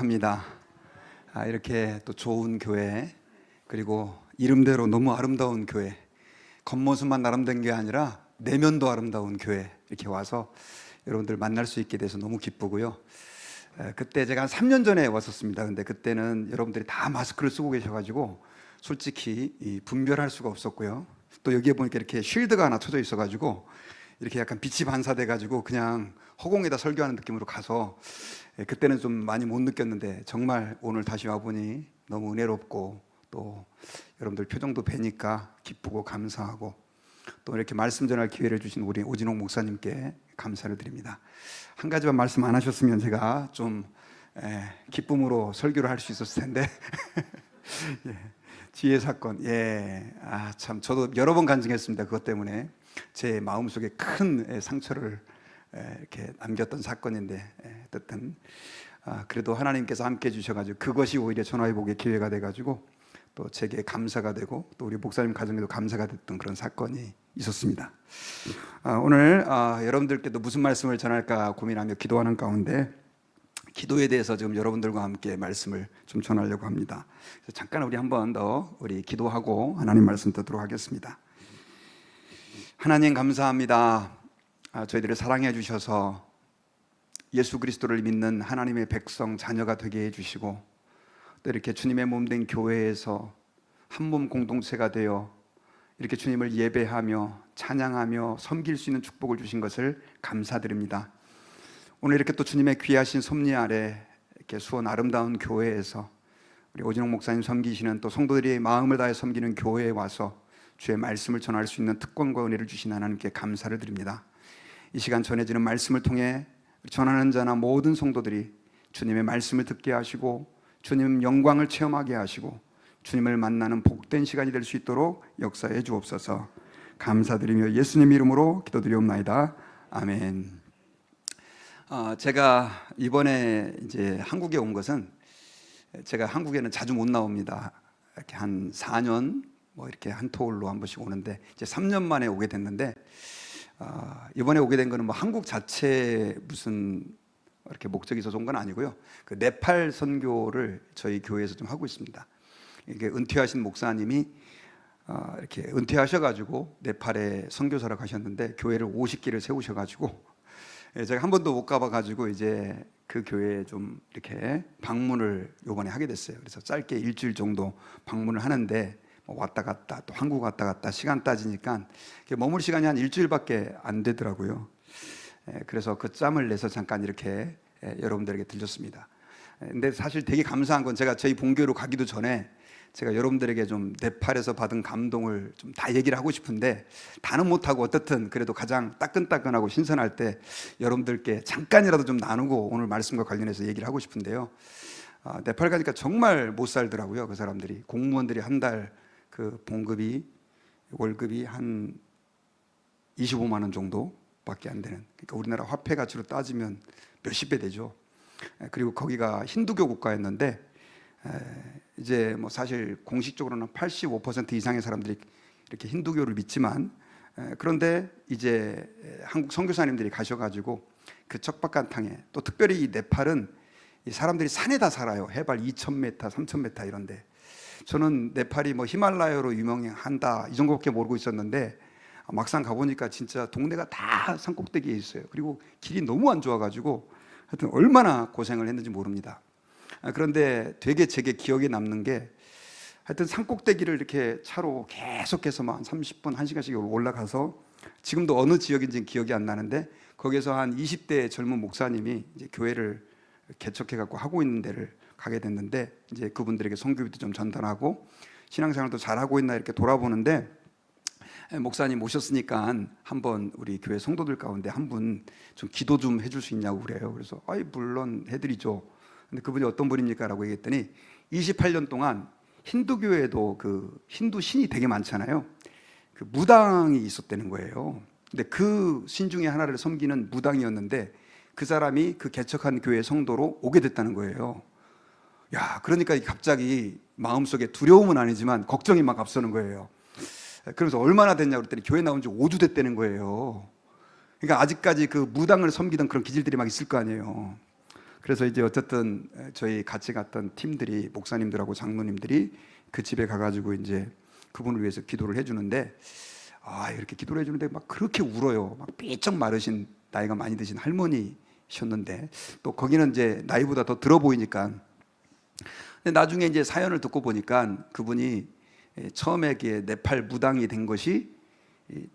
합니다. 이렇게 또 좋은 교회, 그리고 이름대로 너무 아름다운 교회, 겉모습만 아름다운 게 아니라 내면도 아름다운 교회, 이렇게 와서 여러분들 만날 수 있게 돼서 너무 기쁘고요. 그때 제가 한 3년 전에 왔었습니다. 근데 그때는 여러분들이 다 마스크를 쓰고 계셔가지고 솔직히 분별할 수가 없었고요. 또 여기에 보니까 이렇게 쉴드가 하나 쳐져 있어가지고 이렇게 약간 빛이 반사돼가지고 그냥 허공에다 설교하는 느낌으로 가서 그때는 좀 많이 못 느꼈는데, 정말 오늘 다시 와보니 너무 은혜롭고, 또 여러분들 표정도 뵈니까 기쁘고 감사하고, 또 이렇게 말씀 전할 기회를 주신 우리 오진홍 목사님께 감사를 드립니다. 한 가지만 말씀 안 하셨으면 제가 좀 기쁨으로 설교를 할 수 있었을 텐데 예, 지혜 사건, 참 저도 여러 번 간증했습니다. 그것 때문에 제 마음속에 큰 상처를 이렇게 남겼던 사건인데, 어쨌든 그래도 하나님께서 함께 해주셔가지고 그것이 오히려 전화위복의 기회가 돼가지고 또 제게 감사가 되고, 또 우리 목사님 가정에도 감사가 됐던 그런 사건이 있었습니다. 오늘 여러분들께도 무슨 말씀을 전할까 고민하며 기도하는 가운데, 기도에 대해서 지금 여러분들과 함께 말씀을 좀 전하려고 합니다. 그래서 잠깐 우리 한 번 더 우리 기도하고 하나님 말씀 듣도록 하겠습니다. 하나님 감사합니다. 저희들을 사랑해 주셔서 예수 그리스도를 믿는 하나님의 백성 자녀가 되게 해주시고, 또 이렇게 주님의 몸된 교회에서 한 몸 공동체가 되어 이렇게 주님을 예배하며 찬양하며 섬길 수 있는 축복을 주신 것을 감사드립니다. 오늘 이렇게 또 주님의 귀하신 섭리 아래 이렇게 수원 아름다운 교회에서 우리 오진홍 목사님 섬기시는, 또 성도들이 마음을 다해 섬기는 교회에 와서 주의 말씀을 전할 수 있는 특권과 은혜를 주신 하나님께 감사를 드립니다. 이 시간 전해지는 말씀을 통해 전하는 자나 모든 성도들이 주님의 말씀을 듣게 하시고 주님 영광을 체험하게 하시고 주님을 만나는 복된 시간이 될 수 있도록 역사해 주옵소서. 감사드리며 예수님 이름으로 기도드리옵나이다. 아멘. 제가 이번에 이제 한국에 온 것은, 제가 한국에는 자주 못 나옵니다. 이렇게 한 4년 이렇게 한 터울로 한 번씩 오는데, 이제 3년 만에 오게 됐는데, 이번에 오게 된 거는 한국 자체 무슨 이렇게 목적이 있어서 온 건 아니고요. 그 네팔 선교를 저희 교회에서 좀 하고 있습니다. 이게 은퇴하신 목사님이 이렇게 은퇴하셔가지고 네팔에 선교사로 가셨는데, 교회를 50기를 세우셔가지고 제가 한 번도 못 가봐가지고 이제 그 교회에 좀 이렇게 방문을 요번에 하게 됐어요. 그래서 짧게 일주일 정도 방문을 하는데, 왔다 갔다 또 한국 왔다 갔다 시간 따지니까 머물 시간이 한 일주일밖에 안 되더라고요. 그래서 그 짬을 내서 잠깐 이렇게 여러분들에게 들렸습니다. 근데 사실 되게 감사한 건, 제가 저희 본교로 가기도 전에 제가 여러분들에게 좀 네팔에서 받은 감동을 좀 다 얘기를 하고 싶은데, 다는 못하고 어떻든 그래도 가장 따끈따끈하고 신선할 때 여러분들께 잠깐이라도 좀 나누고 오늘 말씀과 관련해서 얘기를 하고 싶은데요. 네팔 가니까 정말 못 살더라고요. 그 사람들이, 공무원들이 한 달 그 봉급이, 월급이 한 25만 원 정도밖에 안 되는, 그러니까 우리나라 화폐 가치로 따지면 몇십 배 되죠. 그리고 거기가 힌두교 국가였는데, 이제 사실 공식적으로는 85% 이상의 사람들이 이렇게 힌두교를 믿지만, 그런데 이제 한국 선교사님들이 가셔가지고 그 척박한 땅에, 또 특별히 이 네팔은 이 사람들이 산에다 살아요. 해발 2,000m, 3,000m 이런데. 저는 네팔이 히말라야로 유명한다 이 정도밖에 모르고 있었는데, 막상 가보니까 진짜 동네가 다 산꼭대기에 있어요. 그리고 길이 너무 안 좋아가지고 하여튼 얼마나 고생을 했는지 모릅니다. 그런데 되게 제게 기억에 남는 게, 하여튼 산꼭대기를 이렇게 차로 계속해서 한 30분, 1시간씩 올라가서, 지금도 어느 지역인지는 기억이 안 나는데, 거기서 한 20대 젊은 목사님이 이제 교회를 개척해갖고 하고 있는 데를 가게 됐는데, 이제 그분들에게 선교비도 좀 전달하고 신앙생활도 잘하고 있나 이렇게 돌아보는데, 목사님 오셨으니까 한번 우리 교회 성도들 가운데 한 분 좀 기도 좀 해줄 수 있냐고 그래요. 그래서 물론 해드리죠. 근데 그분이 어떤 분입니까? 라고 얘기했더니, 28년 동안 힌두교에도 그 힌두 신이 되게 많잖아요. 그 무당이 있었다는 거예요. 근데 그 신 중에 하나를 섬기는 무당이었는데, 그 사람이 그 개척한 교회 성도로 오게 됐다는 거예요. 야, 그러니까 갑자기 마음속에 두려움은 아니지만 걱정이 막 앞서는 거예요. 그래서 얼마나 됐냐고 그랬더니 교회 나온 지 5주 됐다는 거예요. 그러니까 아직까지 그 무당을 섬기던 그런 기질들이 막 있을 거 아니에요. 그래서 이제 어쨌든 저희 같이 갔던 팀들이, 목사님들하고 장로님들이 그 집에 가가지고 이제 그분을 위해서 기도를 해주는데, 이렇게 기도를 해주는데 막 그렇게 울어요. 막 삐쩍 마르신, 나이가 많이 드신 할머니셨는데, 또 거기는 이제 나이보다 더 들어 보이니까. 근데 나중에 이제 사연을 듣고 보니까 그분이 처음에 네팔 무당이 된 것이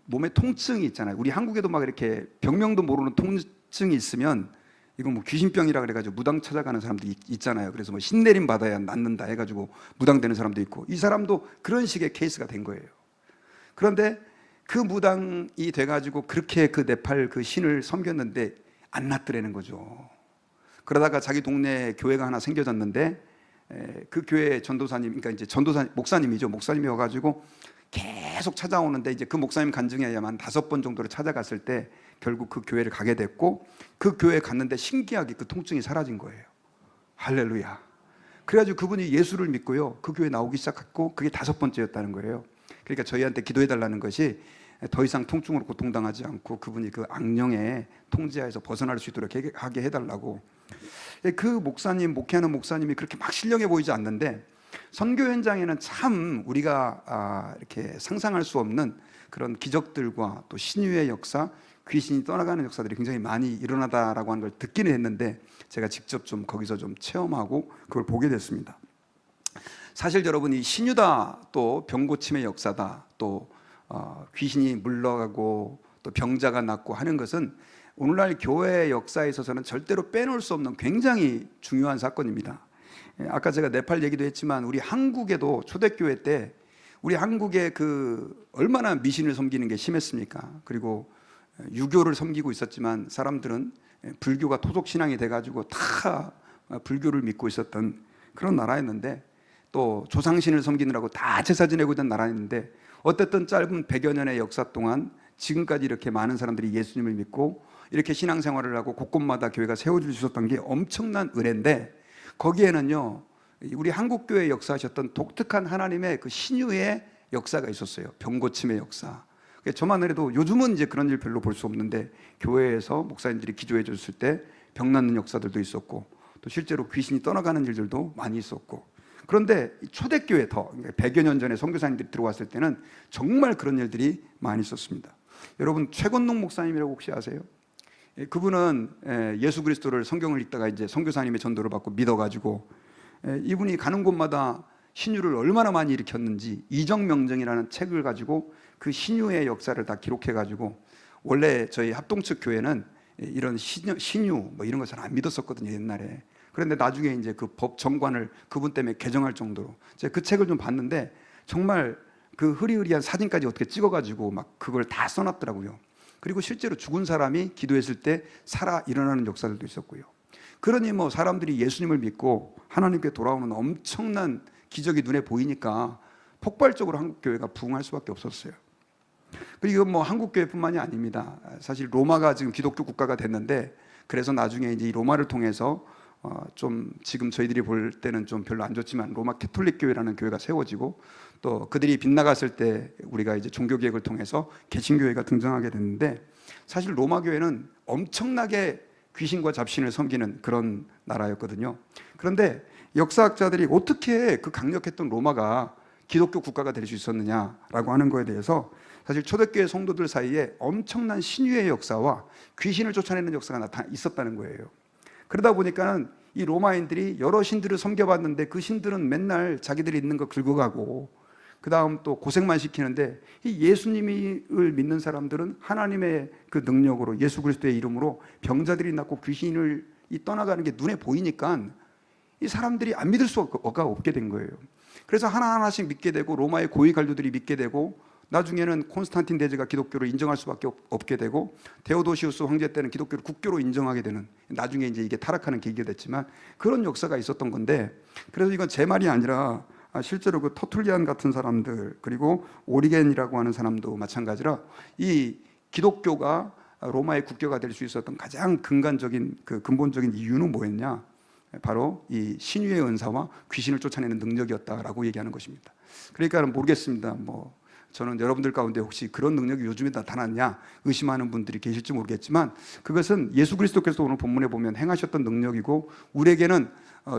몸에 통증이 있잖아요. 우리 한국에도 막 이렇게 병명도 모르는 통증이 있으면 이건 뭐 귀신병이라 그래가지고 무당 찾아가는 사람도 있잖아요. 그래서 뭐 신내림 받아야 낫는다 해가지고 무당되는 사람도 있고, 이 사람도 그런 식의 케이스가 된 거예요. 그런데 그 무당이 돼가지고 그렇게 그 네팔 그 신을 섬겼는데 안 낫더라는 거죠. 그러다가 자기 동네에 교회가 하나 생겨졌는데, 그 교회 전도사님, 그러니까 이제 목사님이죠. 목사님이 와가지고 계속 찾아오는데, 이제 그 목사님 간증에 의하면 5번 정도를 찾아갔을 때 결국 그 교회를 가게 됐고, 그 교회에 갔는데 신기하게 그 통증이 사라진 거예요. 할렐루야. 그래가지고 그분이 예수를 믿고요, 그 교회 나오기 시작했고, 그게 5번째였다는 거예요. 그러니까 저희한테 기도해 달라는 것이 더 이상 통증으로 고통당하지 않고 그분이 그 악령의 통제하에서 벗어날 수 있도록 하게 해달라고. 그 목사님, 목회하는 목사님이 그렇게 막 신령해 보이지 않는데, 선교 현장에는 참 우리가 이렇게 상상할 수 없는 그런 기적들과 또 신유의 역사, 귀신이 떠나가는 역사들이 굉장히 많이 일어나다라고 하는 걸 듣기는 했는데, 제가 직접 좀 거기서 좀 체험하고 그걸 보게 됐습니다. 사실 여러분, 이 신유다, 또 병고침의 역사다, 또 귀신이 물러가고 또 병자가 낫고 하는 것은 오늘날 교회의 역사에 있어서는 절대로 빼놓을 수 없는 굉장히 중요한 사건입니다. 아까 제가 네팔 얘기도 했지만, 우리 한국에도 초대교회 때 우리 한국에 그 얼마나 미신을 섬기는 게 심했습니까? 그리고 유교를 섬기고 있었지만 사람들은 불교가 토속신앙이 돼가지고 다 불교를 믿고 있었던 그런 나라였는데, 또 조상신을 섬기느라고 다 제사 지내고 있던 나라였는데, 어쨌든 짧은 100여 년의 역사 동안 지금까지 이렇게 많은 사람들이 예수님을 믿고 이렇게 신앙생활을 하고 곳곳마다 교회가 세워질 수 있었던 게 엄청난 은혜인데, 거기에는요 우리 한국교회 역사하셨던 독특한 하나님의 그 신유의 역사가 있었어요. 병고침의 역사. 저만 해도 요즘은 이제 그런 일 별로 볼 수 없는데, 교회에서 목사님들이 기도해 줬을 때 병 낫는 역사들도 있었고, 또 실제로 귀신이 떠나가는 일들도 많이 있었고. 그런데 초대교회, 더 100여 년 전에 선교사님들이 들어왔을 때는 정말 그런 일들이 많이 있었습니다. 여러분, 최건농 목사님이라고 혹시 아세요? 그분은 예수 그리스도를, 성경을 읽다가 이제 선교사님의 전도를 받고 믿어가지고, 이분이 가는 곳마다 신유를 얼마나 많이 일으켰는지 이정명정이라는 책을 가지고 그 신유의 역사를 다 기록해가지고, 원래 저희 합동측 교회는 이런 신유 뭐 이런 거 잘 안 믿었었거든요, 옛날에. 그런데 나중에 이제 그 법 정관을 그분 때문에 개정할 정도로, 제가 그 책을 좀 봤는데 정말 그 흐리흐리한 사진까지 어떻게 찍어가지고 막 그걸 다 써놨더라고요. 그리고 실제로 죽은 사람이 기도했을 때 살아 일어나는 역사들도 있었고요. 그러니 뭐 사람들이 예수님을 믿고 하나님께 돌아오는 엄청난 기적이 눈에 보이니까 폭발적으로 한국교회가 부흥할 수밖에 없었어요. 그리고 뭐 한국교회뿐만이 아닙니다. 사실 로마가 지금 기독교 국가가 됐는데, 그래서 나중에 이제 이 로마를 통해서 좀 지금 저희들이 볼 때는 좀 별로 안 좋지만 로마 캐톨릭 교회라는 교회가 세워지고, 또 그들이 빗나갔을 때 우리가 이제 종교개혁을 통해서 개신교회가 등장하게 됐는데, 사실 로마 교회는 엄청나게 귀신과 잡신을 섬기는 그런 나라였거든요. 그런데 역사학자들이 어떻게 그 강력했던 로마가 기독교 국가가 될 수 있었느냐라고 하는 거에 대해서, 사실 초대교회 성도들 사이에 엄청난 신유의 역사와 귀신을 쫓아내는 역사가 있었다는 거예요. 그러다 보니까는 이 로마인들이 여러 신들을 섬겨봤는데, 그 신들은 맨날 자기들이 있는 거 긁어가고 그 다음 또 고생만 시키는데, 이 예수님을 믿는 사람들은 하나님의 그 능력으로, 예수 그리스도의 이름으로 병자들이 낫고 귀신을 떠나가는 게 눈에 보이니까 이 사람들이 안 믿을 수가 없게 된 거예요. 그래서 하나하나씩 믿게 되고, 로마의 고위 관료들이 믿게 되고, 나중에는 콘스탄틴 대제가 기독교를 인정할 수밖에 없게 되고, 데오도시우스 황제 때는 기독교를 국교로 인정하게 되는, 나중에 이제 이게 타락하는 계기가 됐지만 그런 역사가 있었던 건데, 그래서 이건 제 말이 아니라 실제로 그 터툴리안 같은 사람들, 그리고 오리겐이라고 하는 사람도 마찬가지라, 이 기독교가 로마의 국교가 될 수 있었던 가장 근본적인 이유는 뭐였냐? 바로 이 신유의 은사와 귀신을 쫓아내는 능력이었다라고 얘기하는 것입니다. 그러니까 모르겠습니다. 뭐 저는 여러분들 가운데 혹시 그런 능력이 요즘에 나타났냐 의심하는 분들이 계실지 모르겠지만, 그것은 예수 그리스도께서 오늘 본문에 보면 행하셨던 능력이고, 우리에게는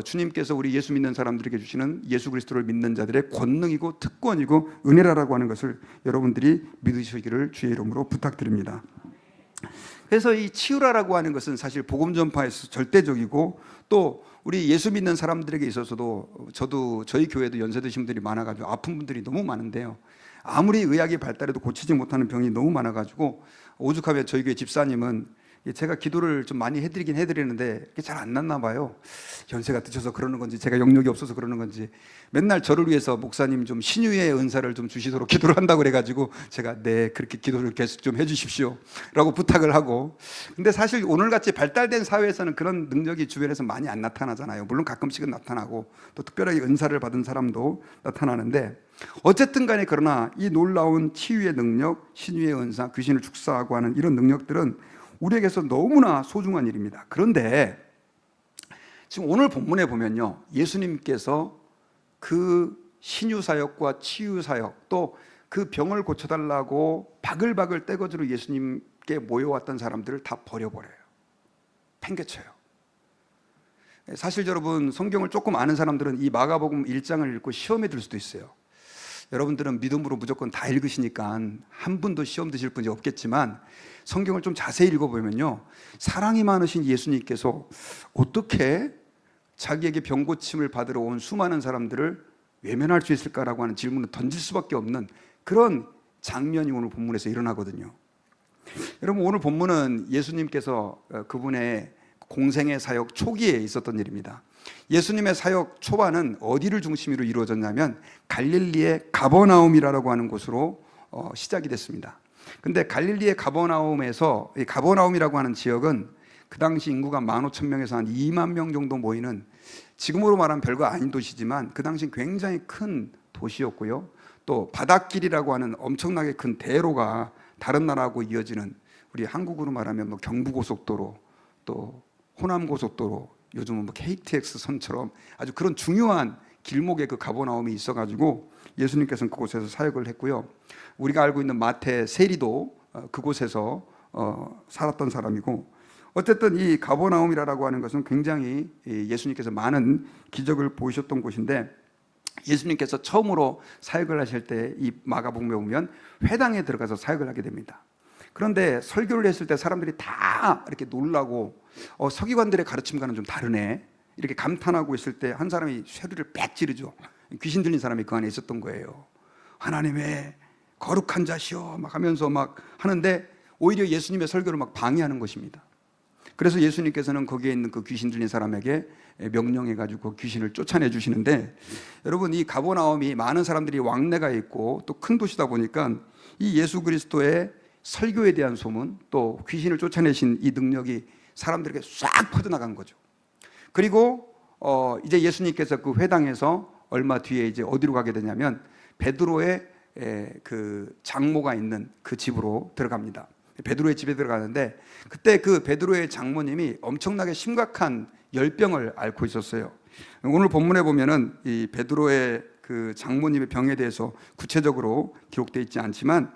주님께서 우리 예수 믿는 사람들에게 주시는 예수 그리스도를 믿는 자들의 권능이고 특권이고 은혜라고 하는 것을 여러분들이 믿으시기를 주의 이름으로 부탁드립니다. 그래서 이 치유라라고 하는 것은 사실 복음 전파에서 절대적이고, 또 우리 예수 믿는 사람들에게 있어서도, 저도 저희 교회도 연세 드신 분들이 많아가지고 아픈 분들이 너무 많은데요, 아무리 의학이 발달해도 고치지 못하는 병이 너무 많아가지고, 오죽하면 저희 교회 집사님은 제가 기도를 좀 많이 해드리긴 해드리는데 이게 잘 안 낫나 봐요. 연세가 드셔서 그러는 건지 제가 영역이 없어서 그러는 건지 맨날 저를 위해서 목사님 좀 신유의 은사를 좀 주시도록 기도를 한다고 그래가지고 제가 네, 그렇게 기도를 계속 좀 해주십시오 라고 부탁을 하고, 근데 사실 오늘같이 발달된 사회에서는 그런 능력이 주변에서 많이 안 나타나잖아요. 물론 가끔씩은 나타나고 또 특별하게 은사를 받은 사람도 나타나는데, 어쨌든 간에 그러나 이 놀라운 치유의 능력, 신유의 은사, 귀신을 축사하고 하는 이런 능력들은 우리에게서 너무나 소중한 일입니다. 그런데 지금 오늘 본문에 보면요, 예수님께서 그 신유 사역과 치유 사역, 또 그 병을 고쳐달라고 바글바글 떼거지로 예수님께 모여왔던 사람들을 다 버려버려요. 팽개쳐요. 사실 여러분, 성경을 조금 아는 사람들은 이 마가복음 1장을 읽고 시험에 들 수도 있어요. 여러분들은 믿음으로 무조건 다 읽으시니까 한 분도 시험 드실 분이 없겠지만, 성경을 좀 자세히 읽어보면요, 사랑이 많으신 예수님께서 어떻게 자기에게 병 고침을 받으러 온 수많은 사람들을 외면할 수 있을까라고 하는 질문을 던질 수밖에 없는 그런 장면이 오늘 본문에서 일어나거든요. 여러분, 오늘 본문은 예수님께서 그분의 공생의 사역 초기에 있었던 일입니다. 예수님의 사역 초반은 어디를 중심으로 이루어졌냐면 갈릴리의 가버나움이라고 하는 곳으로 시작이 됐습니다. 근데 갈릴리의 가버나움에서, 이 가버나움이라고 하는 지역은 그 당시 인구가 15,000명에서 한 2만 명 정도 모이는, 지금으로 말하면 별거 아닌 도시지만 그 당시 굉장히 큰 도시였고요, 또 바닷길이라고 하는 엄청나게 큰 대로가 다른 나라하고 이어지는, 우리 한국으로 말하면 뭐 경부고속도로, 또 호남고속도로, 요즘은 뭐 KTX 선처럼 아주 그런 중요한 길목에 그 가버나움이 있어가지고 예수님께서는 그곳에서 사역을 했고요, 우리가 알고 있는 마태 세리도 그곳에서 살았던 사람이고, 어쨌든 이 가버나움이라고 하는 것은 굉장히 예수님께서 많은 기적을 보이셨던 곳인데, 예수님께서 처음으로 사역을 하실 때 이 마가복음에 보면 회당에 들어가서 사역을 하게 됩니다. 그런데 설교를 했을 때 사람들이 다 이렇게 놀라고, 서기관들의 가르침과는 좀 다르네, 이렇게 감탄하고 있을 때 한 사람이 소리를 빽 지르죠. 귀신 들린 사람이 그 안에 있었던 거예요. 하나님의 거룩한 자시오 막 하면서 막 하는데, 오히려 예수님의 설교를 막 방해하는 것입니다. 그래서 예수님께서는 거기에 있는 그 귀신 들린 사람에게 명령해가지고 귀신을 쫓아내 주시는데, 여러분, 이 가버나움이 많은 사람들이 왕래가 있고 또 큰 도시다 보니까 이 예수 그리스도의 설교에 대한 소문, 또 귀신을 쫓아내신 이 능력이 사람들에게 싹 퍼져나간 거죠. 그리고 이제 예수님께서 그 회당에서 얼마 뒤에 이제 어디로 가게 되냐면 베드로의 그 장모가 있는 그 집으로 들어갑니다. 베드로의 집에 들어가는데, 그때 그 베드로의 장모님이 엄청나게 심각한 열병을 앓고 있었어요. 오늘 본문에 보면은 이 베드로의 그 장모님의 병에 대해서 구체적으로 기록되어 있지 않지만,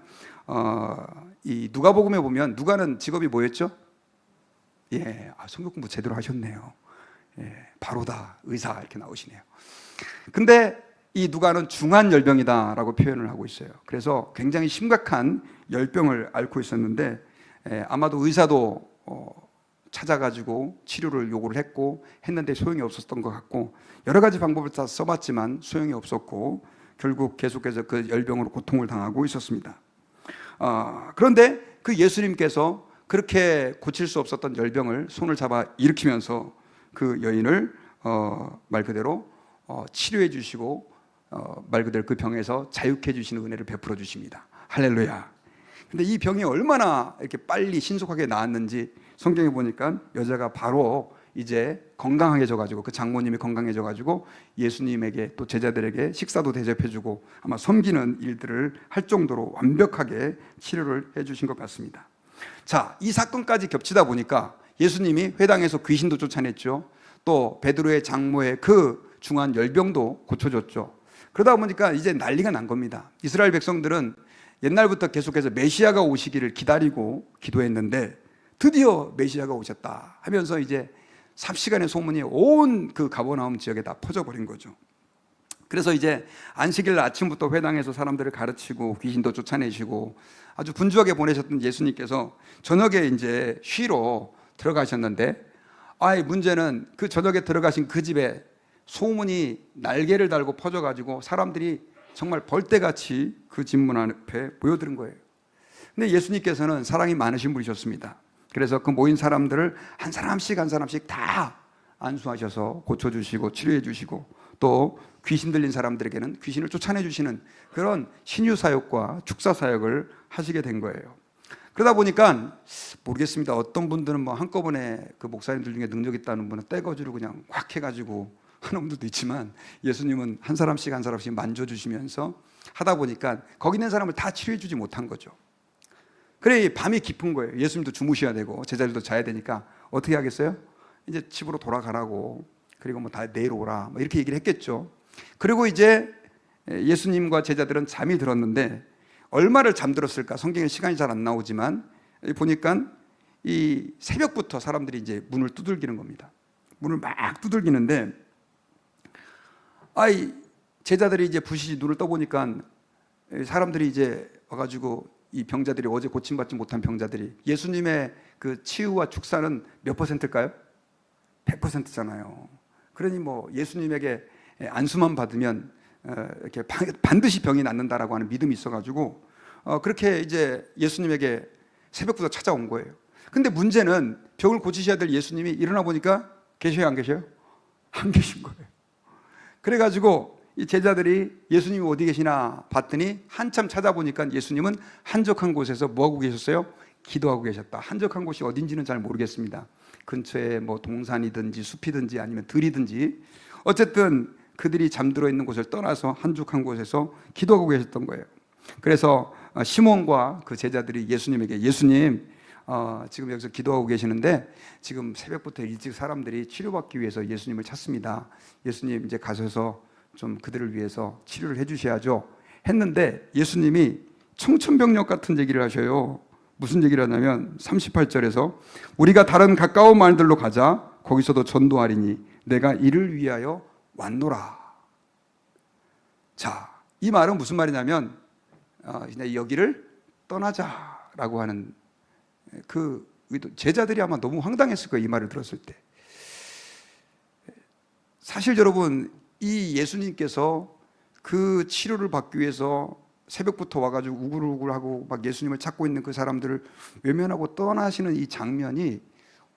이 누가복음에 보면, 누가는 직업이 뭐였죠? 성경 공부 제대로 하셨네요. 바로다, 의사 이렇게 나오시네요. 근데 이 누가는 중한 열병이다라고 표현을 하고 있어요. 그래서 굉장히 심각한 열병을 앓고 있었는데, 아마도 의사도 찾아가지고 치료를 요구를 했는데 소용이 없었던 것 같고, 여러 가지 방법을 다 써봤지만 소용이 없었고 결국 계속해서 그 열병으로 고통을 당하고 있었습니다. 그런데 그 예수님께서 그렇게 고칠 수 없었던 열병을 손을 잡아 일으키면서 그 여인을 말 그대로 치료해 주시고, 말 그대로 그 병에서 자유케 해주시는 은혜를 베풀어 주십니다. 할렐루야. 근데 이 병이 얼마나 이렇게 빨리 신속하게 나았는지 성경에 보니까 여자가 바로 이제 건강해져가지고, 그 장모님이 건강해져가지고 예수님에게 또 제자들에게 식사도 대접해주고 아마 섬기는 일들을 할 정도로 완벽하게 치료를 해주신 것 같습니다. 자, 이 사건까지 겹치다 보니까 예수님이 회당에서 귀신도 쫓아냈죠. 또 베드로의 장모의 그 중한 열병도 고쳐줬죠. 그러다 보니까 이제 난리가 난 겁니다. 이스라엘 백성들은 옛날부터 계속해서 메시아가 오시기를 기다리고 기도했는데 드디어 메시아가 오셨다 하면서 이제 삽시간의 소문이 온 그 가버나움 지역에 다 퍼져버린 거죠. 그래서 이제 안식일 아침부터 회당에서 사람들을 가르치고 귀신도 쫓아내시고 아주 분주하게 보내셨던 예수님께서 저녁에 이제 쉬러 들어가셨는데, 문제는 그 저녁에 들어가신 그 집에 소문이 날개를 달고 퍼져가지고 사람들이 정말 벌떼같이 그 집 문 앞에 모여드는 거예요. 근데 예수님께서는 사랑이 많으신 분이셨습니다. 그래서 그 모인 사람들을 한 사람씩 한 사람씩 다 안수하셔서 고쳐주시고 치료해주시고 또 귀신 들린 사람들에게는 귀신을 쫓아내주시는 그런 신유사역과 축사사역을 하시게 된 거예요. 그러다 보니까 모르겠습니다. 어떤 분들은 뭐 한꺼번에 그 목사님들 중에 능력 있다는 분은 떼거지로 그냥 확 해가지고 하는 분들도 있지만, 예수님은 한 사람씩 한 사람씩 만져주시면서 하다 보니까 거기 있는 사람을 다 치료해주지 못한 거죠. 그래 밤이 깊은 거예요. 예수님도 주무셔야 되고 제자들도 자야 되니까 어떻게 하겠어요? 이제 집으로 돌아가라고, 그리고 뭐 다 내일 오라 뭐 이렇게 얘기를 했겠죠. 그리고 이제 예수님과 제자들은 잠이 들었는데 얼마를 잠들었을까? 성경에 시간이 잘 안 나오지만 보니까 이 새벽부터 사람들이 이제 문을 두들기는 겁니다. 문을 막 두들기는데 제자들이 이제 부시시 눈을 떠보니까 사람들이 이제 와가지고 이 병자들이, 어제 고침받지 못한 병자들이, 예수님의 그 치유와 축사는 몇 퍼센트일까요? 100%잖아요. 그러니 뭐 예수님에게 안수만 받으면 이렇게 반드시 병이 낫는다라고 하는 믿음이 있어가지고 그렇게 이제 예수님에게 새벽부터 찾아온 거예요. 근데 문제는 병을 고치셔야 될 예수님이 일어나 보니까 계셔요, 안 계셔요? 안 계신 거예요. 그래가지고 이 제자들이 예수님이 어디 계시나 봤더니 한참 찾아보니까 예수님은 한적한 곳에서 뭐하고 계셨어요? 기도하고 계셨다. 한적한 곳이 어딘지는 잘 모르겠습니다. 근처에 뭐 동산이든지 숲이든지 아니면 들이든지 어쨌든 그들이 잠들어 있는 곳을 떠나서 한적한 곳에서 기도하고 계셨던 거예요. 그래서 시몬과 그 제자들이 예수님에게, 예수님 지금 여기서 기도하고 계시는데 지금 새벽부터 일찍 사람들이 치료받기 위해서 예수님을 찾습니다. 예수님 이제 가셔서 좀 그들을 위해서 치료를 해주셔야죠 했는데, 예수님이 청천벽력 같은 얘기를 하셔요. 무슨 얘기를 하냐면 38절에서 우리가 다른 가까운 마을들로 가자. 거기서도 전도하리니 내가 이를 위하여 왔노라. 자, 이 말은 무슨 말이냐면 여기를 떠나자라고 하는 그 의도. 제자들이 아마 너무 황당했을 거예요, 이 말을 들었을 때. 사실 여러분, 이 예수님께서 그 치료를 받기 위해서 새벽부터 와가지고 우글우글하고 막 예수님을 찾고 있는 그 사람들을 외면하고 떠나시는 이 장면이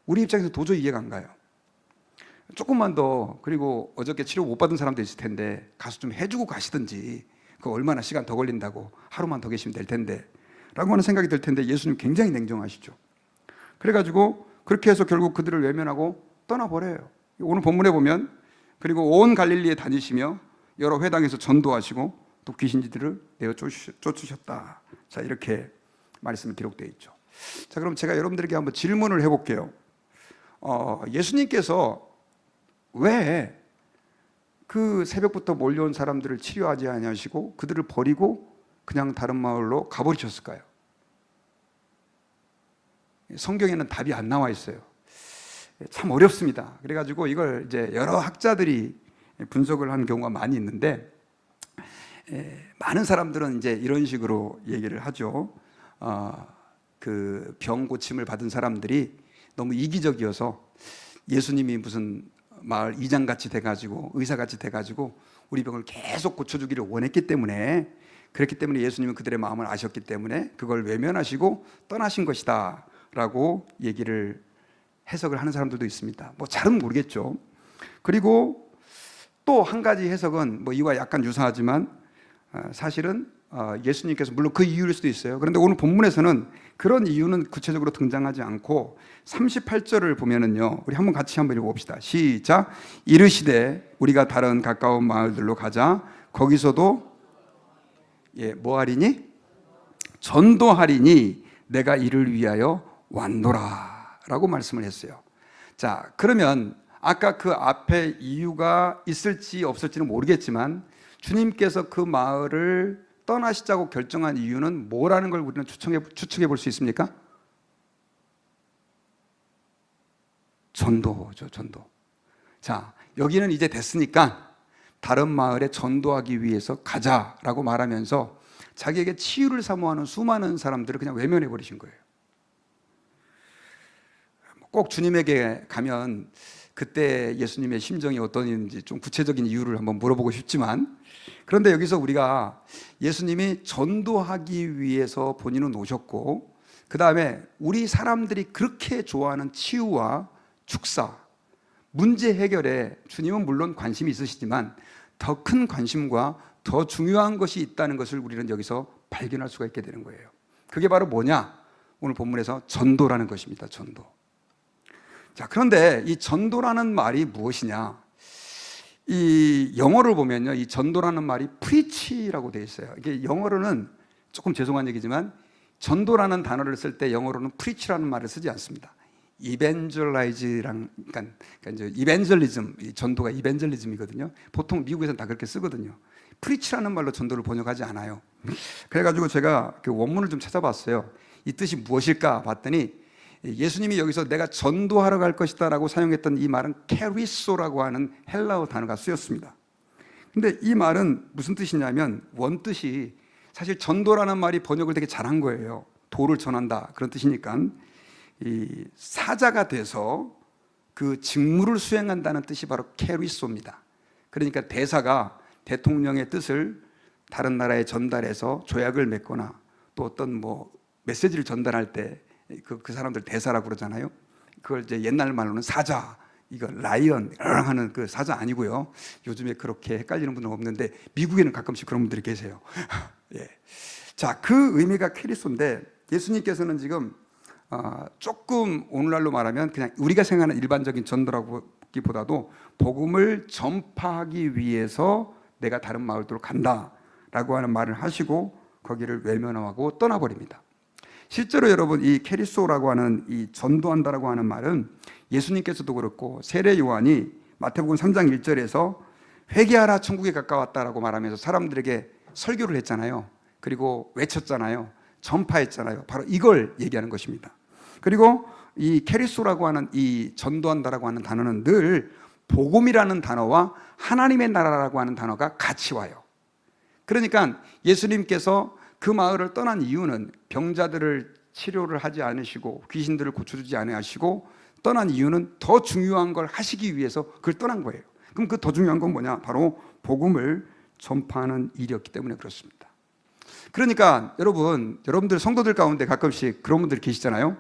우리 입장에서 도저히 이해가 안 가요. 조금만 더, 그리고 어저께 치료 못 받은 사람도 있을 텐데 가서 좀 해주고 가시든지, 그 얼마나 시간 더 걸린다고, 하루만 더 계시면 될 텐데 라고 하는 생각이 들 텐데, 예수님 굉장히 냉정하시죠. 그래가지고 그렇게 해서 결국 그들을 외면하고 떠나버려요. 오늘 본문에 보면 그리고 온 갈릴리에 다니시며 여러 회당에서 전도하시고 또 귀신들을 내어 쫓으셨다. 자, 이렇게 말씀이 기록되어 있죠. 자, 그럼 제가 여러분들에게 한번 질문을 해볼게요. 예수님께서 왜 그 새벽부터 몰려온 사람들을 치료하지 아니하시고 그들을 버리고 그냥 다른 마을로 가버리셨을까요? 성경에는 답이 안 나와 있어요. 참 어렵습니다. 그래가지고 이걸 이제 여러 학자들이 분석을 한 경우가 많이 있는데, 많은 사람들은 이제 이런 식으로 얘기를 하죠. 그 병 고침을 받은 사람들이 너무 이기적이어서 예수님이 무슨 마을 이장같이 돼가지고 의사같이 돼가지고 우리 병을 계속 고쳐주기를 원했기 때문에, 그렇기 때문에 예수님은 그들의 마음을 아셨기 때문에 그걸 외면하시고 떠나신 것이다 라고 얘기를 해석을 하는 사람들도 있습니다. 뭐 잘은 모르겠죠. 그리고 또 한 가지 해석은 뭐 이와 약간 유사하지만 사실은 예수님께서, 물론 그 이유일 수도 있어요. 그런데 오늘 본문에서는 그런 이유는 구체적으로 등장하지 않고 38절을 보면은요, 우리 한번 같이 한번 읽어봅시다. 시작. 이르시되 우리가 다른 가까운 마을들로 가자. 거기서도 뭐 하리니? 전도하리니 내가 이를 위하여 왔노라 라고 말씀을 했어요. 자, 그러면 아까 그 앞에 이유가 있을지 없을지는 모르겠지만 주님께서 그 마을을 떠나시자고 결정한 이유는 뭐라는 걸 우리는 추측해 볼 수 있습니까? 전도죠, 전도. 자, 여기는 이제 됐으니까 다른 마을에 전도하기 위해서 가자라고 말하면서 자기에게 치유를 사모하는 수많은 사람들을 그냥 외면해 버리신 거예요. 꼭 주님에게 가면 그때 예수님의 심정이 어떠했는지 좀 구체적인 이유를 한번 물어보고 싶지만, 그런데 여기서 우리가 예수님이 전도하기 위해서 본인은 오셨고, 그 다음에 우리 사람들이 그렇게 좋아하는 치유와 축사, 문제 해결에 주님은 물론 관심이 있으시지만 더 큰 관심과 더 중요한 것이 있다는 것을 우리는 여기서 발견할 수가 있게 되는 거예요. 그게 바로 뭐냐? 오늘 본문에서 전도라는 것입니다. 전도. 자, 그런데 이 전도라는 말이 무엇이냐? 이 영어를 보면요, 이 전도라는 말이 preach라고 되어 있어요. 이게 영어로는 조금 죄송한 얘기지만 전도라는 단어를 쓸 때 영어로는 preach라는 말을 쓰지 않습니다. 그러니까 이제 이벤젤리즘, 전도가 이벤젤리즘이거든요. 보통 미국에서는 다 그렇게 쓰거든요. preach라는 말로 전도를 번역하지 않아요. 그래가지고 제가 그 원문을 좀 찾아봤어요. 이 뜻이 무엇일까 봤더니 예수님이 여기서 내가 전도하러 갈 것이다 라고 사용했던 이 말은 케리소라고 하는 헬라어 단어가 쓰였습니다. 근데 이 말은 무슨 뜻이냐면 원뜻이 사실 전도라는 말이 번역을 되게 잘한 거예요. 도를 전한다 그런 뜻이니까 이 사자가 돼서 그 직무를 수행한다는 뜻이 바로 케리소입니다. 그러니까 대사가 대통령의 뜻을 다른 나라에 전달해서 조약을 맺거나 또 어떤 뭐 메시지를 전달할 때 그 사람들 대사라고 그러잖아요. 그걸 이제 옛날 말로는 사자, 이거 라이언 하는 그 사자 아니고요. 요즘에 그렇게 헷갈리는 분은 없는데 미국에는 가끔씩 그런 분들이 계세요. 예. 자, 그 의미가 크리스토인데 예수님께서는 지금 조금 오늘날로 말하면 그냥 우리가 생각하는 일반적인 전도라기보다도 복음을 전파하기 위해서 내가 다른 마을로 간다라고 하는 말을 하시고 거기를 외면하고 떠나버립니다. 실제로 여러분 이 케리소라고 하는 이 전도한다라고 하는 말은 예수님께서도 그렇고 세례 요한이 마태복음 3장 1절에서 회개하라 천국에 가까웠다라고 말하면서 사람들에게 설교를 했잖아요. 그리고 외쳤잖아요. 전파했잖아요. 바로 이걸 얘기하는 것입니다. 그리고 이 케리소라고 하는 이 전도한다라고 하는 단어는 늘 복음이라는 단어와 하나님의 나라라고 하는 단어가 같이 와요. 그러니까 예수님께서 그 마을을 떠난 이유는 병자들을 치료를 하지 않으시고 귀신들을 고쳐주지 않으시고 떠난 이유는 더 중요한 걸 하시기 위해서 그걸 떠난 거예요. 그럼 그 더 중요한 건 뭐냐? 바로 복음을 전파하는 일이었기 때문에 그렇습니다. 그러니까 여러분들 성도들 가운데 가끔씩 그런 분들이 계시잖아요.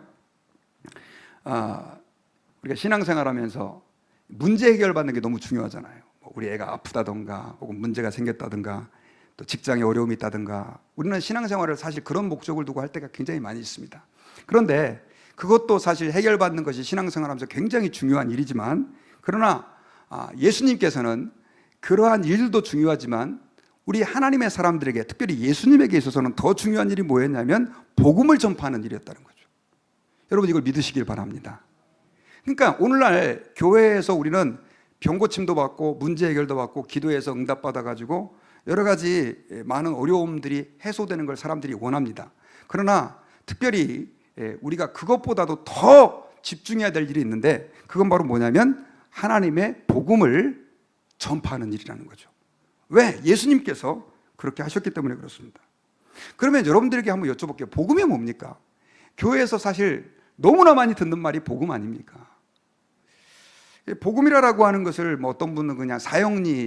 우리가 신앙생활하면서 문제 해결받는 게 너무 중요하잖아요. 우리 애가 아프다던가 혹은 문제가 생겼다던가 또 직장에 어려움이 있다든가 우리는 신앙생활을 사실 그런 목적을 두고 할 때가 굉장히 많이 있습니다. 그런데 그것도 사실 해결받는 것이 신앙생활하면서 굉장히 중요한 일이지만 그러나 예수님께서는 그러한 일도 중요하지만 우리 하나님의 사람들에게 특별히 예수님에게 있어서는 더 중요한 일이 뭐였냐면 복음을 전파하는 일이었다는 거죠. 여러분 이걸 믿으시길 바랍니다. 그러니까 오늘날 교회에서 우리는 병고침도 받고 문제 해결도 받고 기도해서 응답받아가지고 여러 가지 많은 어려움들이 해소되는 걸 사람들이 원합니다. 그러나 특별히 우리가 그것보다도 더 집중해야 될 일이 있는데 그건 바로 뭐냐면 하나님의 복음을 전파하는 일이라는 거죠. 왜? 예수님께서 그렇게 하셨기 때문에 그렇습니다. 그러면 여러분들에게 한번 여쭤볼게요. 복음이 뭡니까? 교회에서 사실 너무나 많이 듣는 말이 복음 아닙니까? 복음이라고 하는 것을 뭐 어떤 분은 그냥 사형리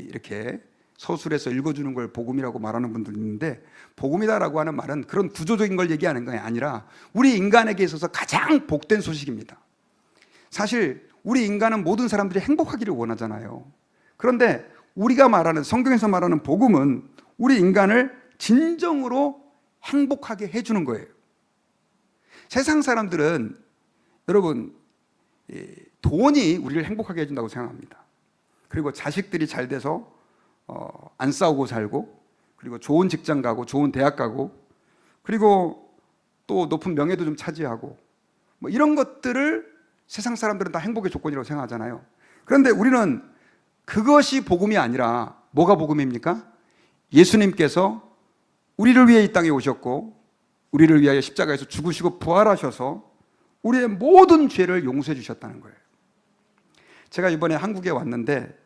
이렇게 서술해서 읽어주는 걸 복음이라고 말하는 분들이 있는데 복음이다라고 하는 말은 그런 구조적인 걸 얘기하는 게 아니라 우리 인간에게 있어서 가장 복된 소식입니다. 사실 우리 인간은 모든 사람들이 행복하기를 원하잖아요. 그런데 우리가 말하는 성경에서 말하는 복음은 우리 인간을 진정으로 행복하게 해주는 거예요. 세상 사람들은 여러분 돈이 우리를 행복하게 해준다고 생각합니다. 그리고 자식들이 잘 돼서 안 싸우고 살고 그리고 좋은 직장 가고 좋은 대학 가고 그리고 또 높은 명예도 좀 차지하고 뭐 이런 것들을 세상 사람들은 다 행복의 조건이라고 생각하잖아요. 그런데 우리는 그것이 복음이 아니라 뭐가 복음입니까? 예수님께서 우리를 위해 이 땅에 오셨고 우리를 위하여 십자가에서 죽으시고 부활하셔서 우리의 모든 죄를 용서해 주셨다는 거예요. 제가 이번에 한국에 왔는데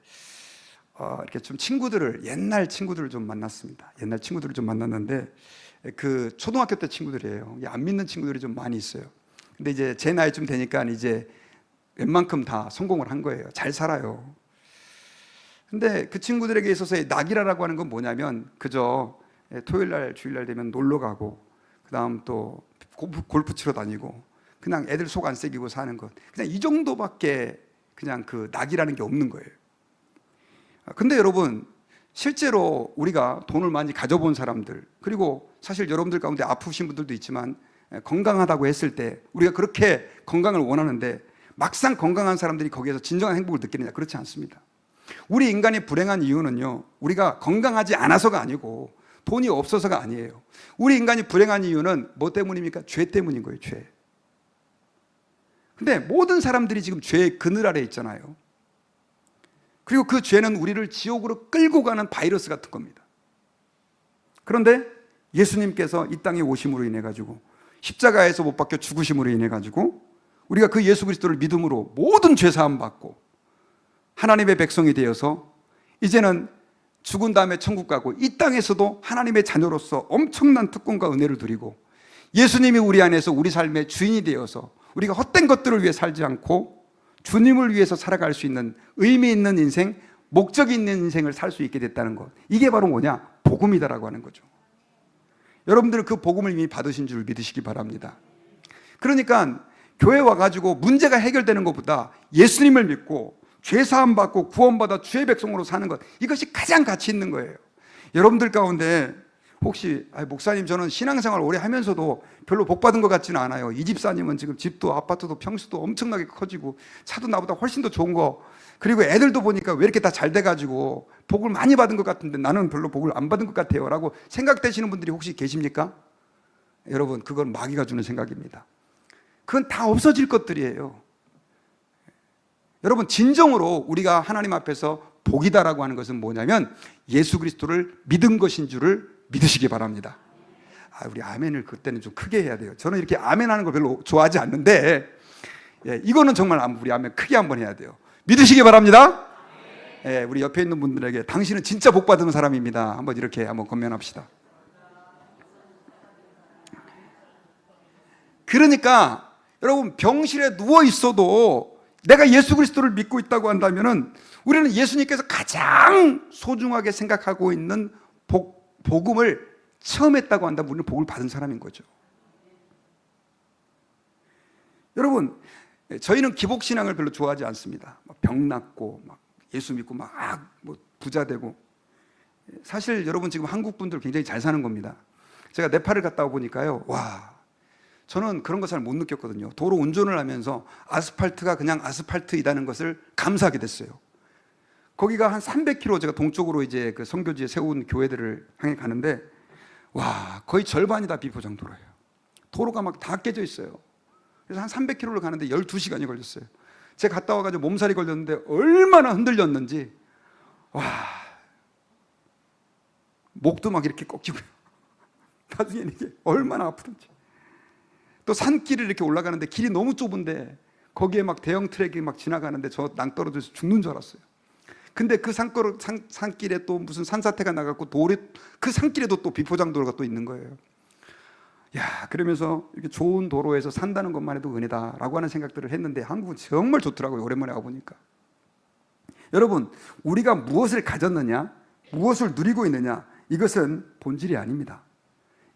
이렇게 좀 옛날 친구들을 좀 만났습니다. 옛날 친구들을 좀 만났는데 그 초등학교 때 친구들이에요. 안 믿는 친구들이 좀 많이 있어요. 근데 이제 제 나이쯤 되니까 이제 웬만큼 다 성공을 한 거예요. 잘 살아요. 근데 그 친구들에게 있어서의 낙이라고 하는 건 뭐냐면 그저 토요일 날 주일 날 되면 놀러 가고 그다음 또 골프 치러 다니고 그냥 애들 속 안 새기고 사는 것, 그냥 이 정도밖에 그냥 그 낙이라는 게 없는 거예요. 근데 여러분, 실제로 우리가 돈을 많이 가져본 사람들, 그리고 사실 여러분들 가운데 아프신 분들도 있지만 건강하다고 했을 때 우리가 그렇게 건강을 원하는데 막상 건강한 사람들이 거기에서 진정한 행복을 느끼느냐? 그렇지 않습니다. 우리 인간이 불행한 이유는요, 우리가 건강하지 않아서가 아니고 돈이 없어서가 아니에요. 우리 인간이 불행한 이유는 뭐 때문입니까? 죄 때문인 거예요, 죄. 근데 모든 사람들이 지금 죄의 그늘 아래 있잖아요. 그리고 그 죄는 우리를 지옥으로 끌고 가는 바이러스 같은 겁니다. 그런데 예수님께서 이 땅에 오심으로 인해 가지고 십자가에서 못 박혀 죽으심으로 인해 가지고 우리가 그 예수 그리스도를 믿음으로 모든 죄 사함 받고 하나님의 백성이 되어서 이제는 죽은 다음에 천국 가고 이 땅에서도 하나님의 자녀로서 엄청난 특권과 은혜를 누리고 예수님이 우리 안에서 우리 삶의 주인이 되어서 우리가 헛된 것들을 위해 살지 않고 주님을 위해서 살아갈 수 있는 의미 있는 인생, 목적 있는 인생을 살 수 있게 됐다는 것, 이게 바로 뭐냐? 복음이다라고 하는 거죠. 여러분들은 그 복음을 이미 받으신 줄 믿으시기 바랍니다. 그러니까 교회 와가지고 문제가 해결되는 것보다 예수님을 믿고 죄 사함 받고 구원받아 주의 백성으로 사는 것, 이것이 가장 가치 있는 거예요. 여러분들 가운데 혹시 목사님 저는 신앙생활 오래 하면서도 별로 복 받은 것 같지는 않아요. 이 집사님은 지금 집도 아파트도 평수도 엄청나게 커지고 차도 나보다 훨씬 더 좋은 거, 그리고 애들도 보니까 왜 이렇게 다 잘 돼가지고 복을 많이 받은 것 같은데 나는 별로 복을 안 받은 것 같아요 라고 생각되시는 분들이 혹시 계십니까? 여러분, 그건 마귀가 주는 생각입니다. 그건 다 없어질 것들이에요. 여러분, 진정으로 우리가 하나님 앞에서 복이다라고 하는 것은 뭐냐면 예수 그리스도를 믿은 것인 줄을 믿으시기 바랍니다. 우리 아멘을 그때는 좀 크게 해야 돼요. 저는 이렇게 아멘 하는 걸 별로 좋아하지 않는데 이거는 정말 우리 아멘 크게 한번 해야 돼요. 믿으시기 바랍니다. 우리 옆에 있는 분들에게 당신은 진짜 복 받은 사람입니다. 한번 이렇게 한번 건면합시다. 그러니까 여러분, 병실에 누워 있어도 내가 예수 그리스도를 믿고 있다고 한다면은 우리는 예수님께서 가장 소중하게 생각하고 있는 복음을 체험했다고 한다면 우리는 복을 받은 사람인 거죠. 여러분, 저희는 기복신앙을 별로 좋아하지 않습니다. 병 낫고 막 예수 믿고 막 뭐 부자 되고. 사실 여러분, 지금 한국 분들 굉장히 잘 사는 겁니다. 제가 네팔을 갔다 와보니까요, 와, 저는 그런 거 잘 못 느꼈거든요. 도로 운전을 하면서 아스팔트가 그냥 아스팔트이다는 것을 감사하게 됐어요. 거기가 한 300km, 제가 동쪽으로 이제 그 선교지에 세운 교회들을 향해 가는데, 와, 거의 절반이 다 비포장도로예요. 도로가 막 다 깨져 있어요. 그래서 한 300km를 가는데 12시간이 걸렸어요. 제가 갔다 와가지고 몸살이 걸렸는데 얼마나 흔들렸는지, 와, 목도 막 이렇게 꺾이고요. 나중에는 이게 얼마나 아프던지. 또 산길을 이렇게 올라가는데 길이 너무 좁은데 거기에 막 대형 트럭이 막 지나가는데 저 낭떠러져서 죽는 줄 알았어요. 근데 그 산길에 또 무슨 산사태가 나갔고 그 산길에도 또 비포장도로가 또 있는 거예요. 야, 그러면서 이렇게 좋은 도로에서 산다는 것만 해도 은혜다라고 하는 생각들을 했는데 한국은 정말 좋더라고요. 오랜만에 와보니까. 여러분, 우리가 무엇을 가졌느냐, 무엇을 누리고 있느냐, 이것은 본질이 아닙니다.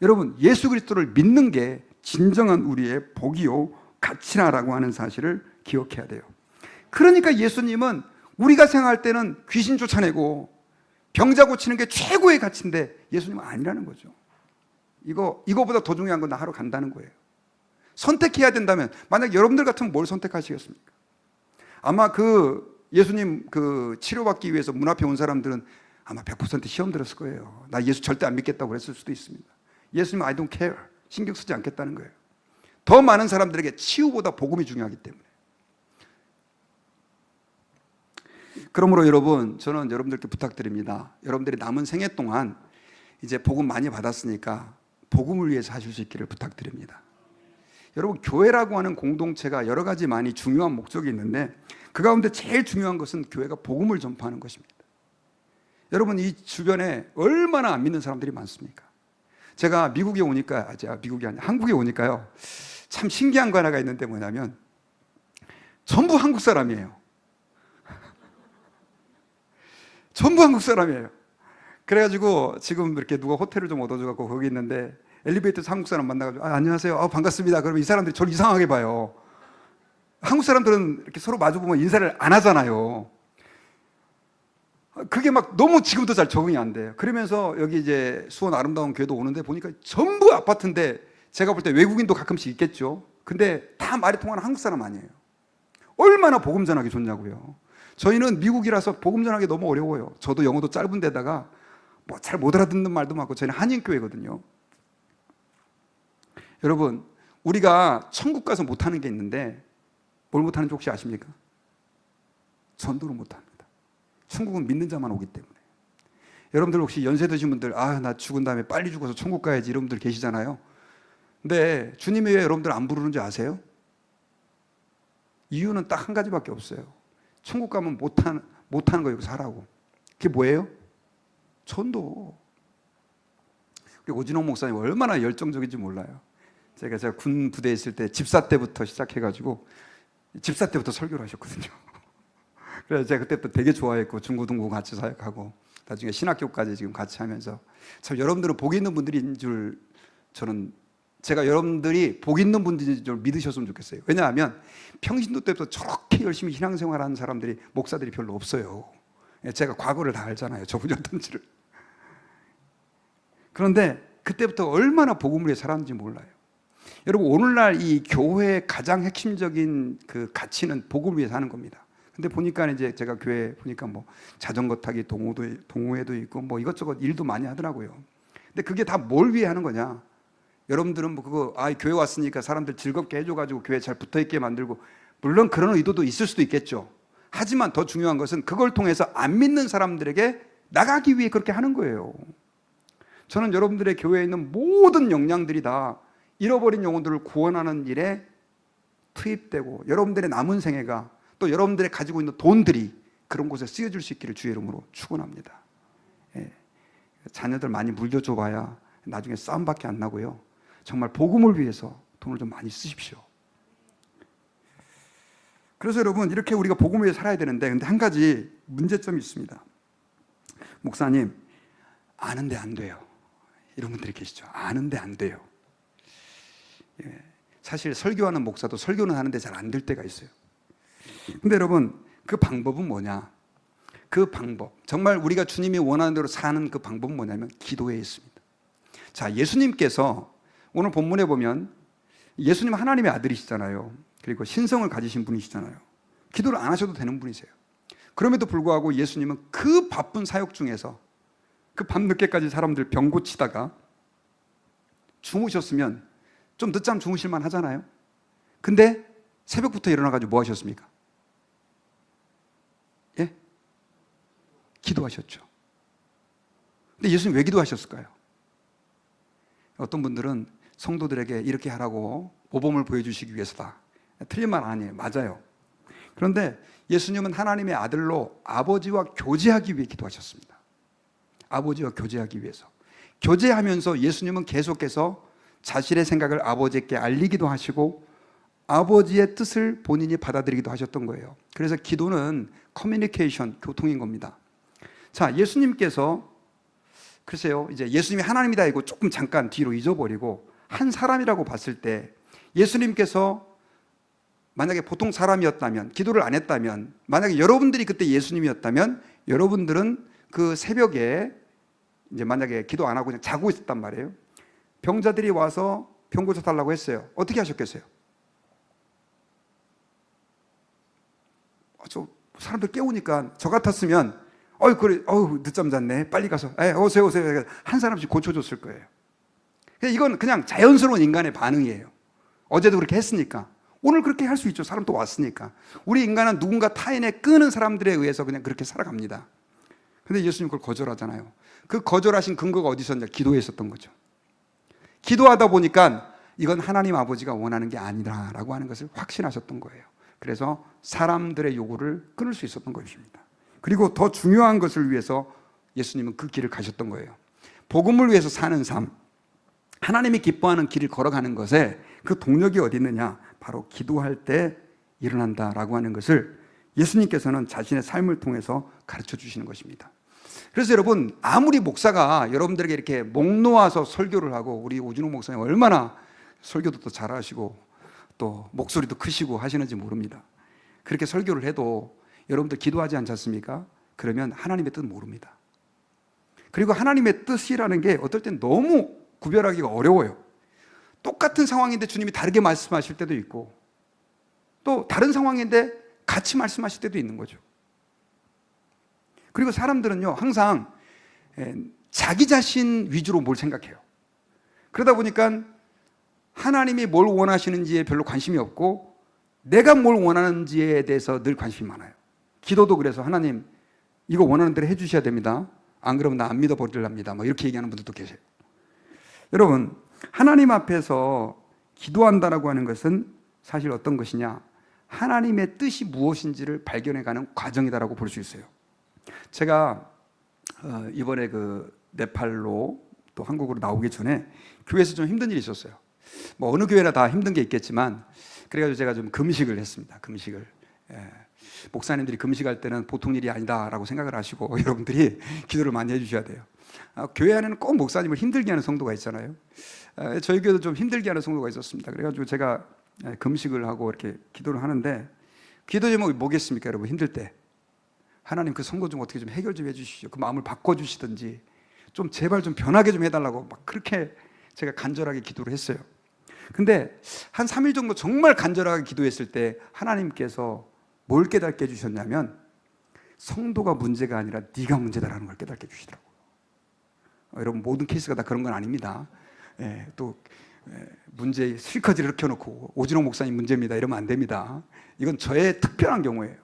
여러분, 예수 그리스도를 믿는 게 진정한 우리의 복이요 가치라고 하는 사실을 기억해야 돼요. 그러니까 예수님은 우리가 생각할 때는 귀신 쫓아내고 병자 고치는 게 최고의 가치인데 예수님은 아니라는 거죠. 이거보다 더 중요한 건 나 하러 간다는 거예요. 선택해야 된다면, 만약 여러분들 같으면 뭘 선택하시겠습니까? 아마 그 예수님 그 치료받기 위해서 문 앞에 온 사람들은 아마 100% 시험 들었을 거예요. 나 예수 절대 안 믿겠다고 그랬을 수도 있습니다. 예수님은 I don't care, 신경 쓰지 않겠다는 거예요. 더 많은 사람들에게 치유보다 복음이 중요하기 때문에. 그러므로 여러분, 저는 여러분들께 부탁드립니다. 여러분들이 남은 생애 동안 이제 복음 많이 받았으니까 복음을 위해서 하실 수 있기를 부탁드립니다. 여러분, 교회라고 하는 공동체가 여러 가지 많이 중요한 목적이 있는데 그 가운데 제일 중요한 것은 교회가 복음을 전파하는 것입니다. 여러분, 이 주변에 얼마나 안 믿는 사람들이 많습니까? 제가 미국에 오니까, 미국이 아니라 한국에 오니까요, 참 신기한 거 하나가 있는데 뭐냐면 전부 한국 사람이에요. 전부 한국 사람이에요. 그래가지고 지금 이렇게 누가 호텔을 좀 얻어줘갖고 거기 있는데 엘리베이터에서 한국 사람 만나가지고 안녕하세요, 반갑습니다. 그러면 이 사람들이 저를 이상하게 봐요. 한국 사람들은 이렇게 서로 마주보면 인사를 안 하잖아요. 그게 막 너무 지금도 잘 적응이 안 돼요. 그러면서 여기 이제 수원 아름다운 교회도 오는데 보니까 전부 아파트인데 제가 볼 때 외국인도 가끔씩 있겠죠. 근데 다 말이 통하는 한국 사람 아니에요. 얼마나 복음 전하기 좋냐고요. 저희는 미국이라서 복음 전하기 너무 어려워요. 저도 영어도 짧은 데다가 뭐 잘 못 알아듣는 말도 많고, 저희는 한인교회거든요. 여러분, 우리가 천국 가서 못하는 게 있는데 뭘 못하는지 혹시 아십니까? 전도를 못합니다. 천국은 믿는 자만 오기 때문에. 여러분들 혹시 연세 드신 분들, 나 죽은 다음에 빨리 죽어서 천국 가야지, 이런 분들 계시잖아요. 근데 주님이 왜 여러분들 안 부르는지 아세요? 이유는 딱 한 가지밖에 없어요. 천국 가면 못하는 거 여기서 하라고. 그게 뭐예요? 전도. 우리 오진홍 목사님 얼마나 열정적인지 몰라요. 제가 군 부대에 있을 때 집사 때부터 시작해가지고 집사 때부터 설교를 하셨거든요. 그래서 제가 그때부터 되게 좋아했고 중고등부 같이 사역하고 나중에 신학교까지 지금 같이 하면서, 참 여러분들은 복 있는 분들인 줄, 저는 제가 여러분들이 복 있는 분들인 줄 믿으셨으면 좋겠어요. 왜냐하면 평신도 때부터 저렇게 열심히 신앙생활하는 사람들이, 목사들이 별로 없어요. 제가 과거를 다 알잖아요, 저분이 어떤지를. 그런데 그때부터 얼마나 복음을 위해 살았는지 몰라요. 여러분, 오늘날 이 교회의 가장 핵심적인 그 가치는 복음을 위해 사는 겁니다. 근데 보니까 이제 제가 교회 보니까 뭐 자전거 타기 동호회도 있고 뭐 이것저것 일도 많이 하더라고요. 근데 그게 다 뭘 위해 하는 거냐? 여러분들은 뭐 그거 교회 왔으니까 사람들 즐겁게 해줘가지고 교회 잘 붙어있게 만들고, 물론 그런 의도도 있을 수도 있겠죠. 하지만 더 중요한 것은 그걸 통해서 안 믿는 사람들에게 나가기 위해 그렇게 하는 거예요. 저는 여러분들의 교회에 있는 모든 역량들이 다 잃어버린 영혼들을 구원하는 일에 투입되고, 여러분들의 남은 생애가, 또 여러분들이 가지고 있는 돈들이 그런 곳에 쓰여질 수 있기를 주의 이름으로 축원합니다. 자녀들 많이 물려줘 봐야 나중에 싸움밖에 안 나고요. 정말 복음을 위해서 돈을 좀 많이 쓰십시오. 그래서 여러분, 이렇게 우리가 복음을 위해 살아야 되는데, 근데 한 가지 문제점이 있습니다. 목사님, 아는데 안 돼요. 이런 분들이 계시죠. 아는데 안 돼요. 사실 설교하는 목사도 설교는 하는데 잘 안 될 때가 있어요. 근데 여러분, 그 방법은 뭐냐? 그 방법, 정말 우리가 주님이 원하는 대로 사는 그 방법은 뭐냐면 기도에 있습니다. 자, 예수님께서 오늘 본문에 보면 예수님 하나님의 아들이시잖아요. 그리고 신성을 가지신 분이시잖아요. 기도를 안 하셔도 되는 분이세요. 그럼에도 불구하고 예수님은 그 바쁜 사역 중에서 그 밤늦게까지 사람들 병 고치다가 주무셨으면 좀 늦잠 주무실만 하잖아요. 근데 새벽부터 일어나가지고 뭐 하셨습니까? 기도하셨죠. 근데 예수님 왜 기도하셨을까요? 어떤 분들은 성도들에게 이렇게 하라고 모범을 보여주시기 위해서다. 틀린 말 아니에요. 맞아요. 그런데 예수님은 하나님의 아들로 아버지와 교제하기 위해 기도하셨습니다. 아버지와 교제하기 위해서. 교제하면서 예수님은 계속해서 자신의 생각을 아버지께 알리기도 하시고 아버지의 뜻을 본인이 받아들이기도 하셨던 거예요. 그래서 기도는 커뮤니케이션, 교통인 겁니다. 자, 예수님께서 글쎄요, 이제 예수님이 하나님이다 이거 조금 잠깐 뒤로 잊어버리고 한 사람이라고 봤을 때, 예수님께서 만약에 보통 사람이었다면, 기도를 안 했다면, 만약에 여러분들이 그때 예수님이었다면 여러분들은 그 새벽에 이제 만약에 기도 안 하고 그냥 자고 있었단 말이에요. 병자들이 와서 병 고쳐달라고 했어요. 어떻게 하셨겠어요? 저 사람들 깨우니까 저 같았으면 그래, 늦잠 잤네. 빨리 가서, 오세요. 한 사람씩 고쳐줬을 거예요. 이건 그냥 자연스러운 인간의 반응이에요. 어제도 그렇게 했으니까. 오늘 그렇게 할 수 있죠. 사람 또 왔으니까. 우리 인간은 누군가 타인에 끄는 사람들에 의해서 그냥 그렇게 살아갑니다. 근데 예수님 그걸 거절하잖아요. 그 거절하신 근거가 어디 있었냐? 기도에 있었던 거죠. 기도하다 보니까 이건 하나님 아버지가 원하는 게 아니라라고 하는 것을 확신하셨던 거예요. 그래서 사람들의 요구를 끊을 수 있었던 것입니다. 그리고 더 중요한 것을 위해서 예수님은 그 길을 가셨던 거예요. 복음을 위해서 사는 삶, 하나님이 기뻐하는 길을 걸어가는 것에 그 동력이 어디 있느냐? 바로 기도할 때 일어난다라고 하는 것을 예수님께서는 자신의 삶을 통해서 가르쳐 주시는 것입니다. 그래서 여러분, 아무리 목사가 여러분들에게 이렇게 목 놓아서 설교를 하고, 우리 오준호 목사님 얼마나 설교도 또 잘하시고 또 목소리도 크시고 하시는지 모릅니다. 그렇게 설교를 해도 여러분들 기도하지 않지 않습니까? 그러면 하나님의 뜻 모릅니다. 그리고 하나님의 뜻이라는 게 어떨 땐 너무 구별하기가 어려워요. 똑같은 상황인데 주님이 다르게 말씀하실 때도 있고, 또 다른 상황인데 같이 말씀하실 때도 있는 거죠. 그리고 사람들은요, 항상 자기 자신 위주로 뭘 생각해요. 그러다 보니까 하나님이 뭘 원하시는지에 별로 관심이 없고, 내가 뭘 원하는지에 대해서 늘 관심이 많아요. 기도도 그래서 하나님 이거 원하는 대로 해주셔야 됩니다. 안 그러면 나 안 믿어버리랍니다. 뭐 이렇게 얘기하는 분들도 계세요. 여러분, 하나님 앞에서 기도한다라고 하는 것은 사실 어떤 것이냐? 하나님의 뜻이 무엇인지를 발견해가는 과정이다라고 볼 수 있어요. 제가 이번에 그 네팔로 또 한국으로 나오기 전에 교회에서 좀 힘든 일이 있었어요. 뭐 어느 교회나 다 힘든 게 있겠지만, 그래가지고 제가 좀 금식을 했습니다. 금식을. 목사님들이 금식할 때는 보통 일이 아니다라고 생각을 하시고 여러분들이 기도를 많이 해주셔야 돼요. 교회 안에는 꼭 목사님을 힘들게 하는 성도가 있잖아요. 저희 교회도 좀 힘들게 하는 성도가 있었습니다. 그래가지고 제가 금식을 하고 이렇게 기도를 하는데, 기도 제목이 뭐겠습니까, 여러분? 힘들 때 하나님 그 성도 좀 어떻게 좀 해결 좀 해주시죠. 그 마음을 바꿔주시든지 좀 제발 좀 변하게 좀 해달라고 막 그렇게 제가 간절하게 기도를 했어요. 근데 한 3일 정도 정말 간절하게 기도했을 때 하나님께서 뭘 깨닫게 해주셨냐면, 성도가 문제가 아니라 네가 문제다라는 걸 깨닫게 해주시더라고요. 여러분, 모든 케이스가 다 그런 건 아닙니다. 문제 실컷 일으켜놓고 오진호 목사님 문제입니다 이러면 안 됩니다. 이건 저의 특별한 경우예요.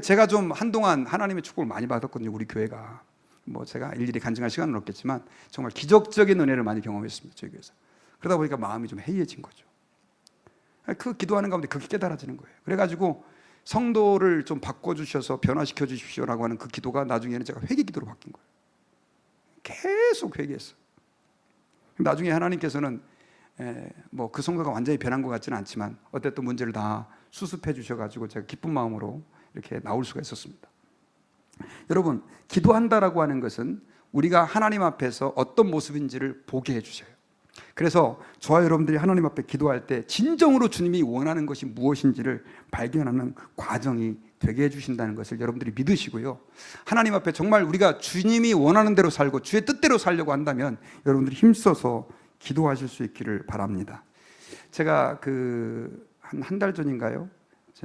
제가 좀 한동안 하나님의 축복을 많이 받았거든요. 우리 교회가 뭐 제가 일일이 간증할 시간은 없겠지만 정말 기적적인 은혜를 많이 경험했습니다. 저희 교회에서. 그러다 보니까 마음이 좀 해이해진 거죠. 그 기도하는 가운데 그게 깨달아지는 거예요. 그래가지고 성도를 좀 바꿔주셔서 변화시켜 주십시오라고 하는 그 기도가 나중에는 제가 회개 기도로 바뀐 거예요. 계속 회개했어요. 나중에 하나님께서는 뭐 그 성도가 완전히 변한 것 같지는 않지만 어쨌든 문제를 다 수습해 주셔가지고 제가 기쁜 마음으로 이렇게 나올 수가 있었습니다. 여러분, 기도한다라고 하는 것은 우리가 하나님 앞에서 어떤 모습인지를 보게 해주셔요. 그래서 저와 여러분들이 하나님 앞에 기도할 때 진정으로 주님이 원하는 것이 무엇인지를 발견하는 과정이 되게 해주신다는 것을 여러분들이 믿으시고요, 하나님 앞에 정말 우리가 주님이 원하는 대로 살고 주의 뜻대로 살려고 한다면 여러분들이 힘써서 기도하실 수 있기를 바랍니다. 제가 한 달 전인가요?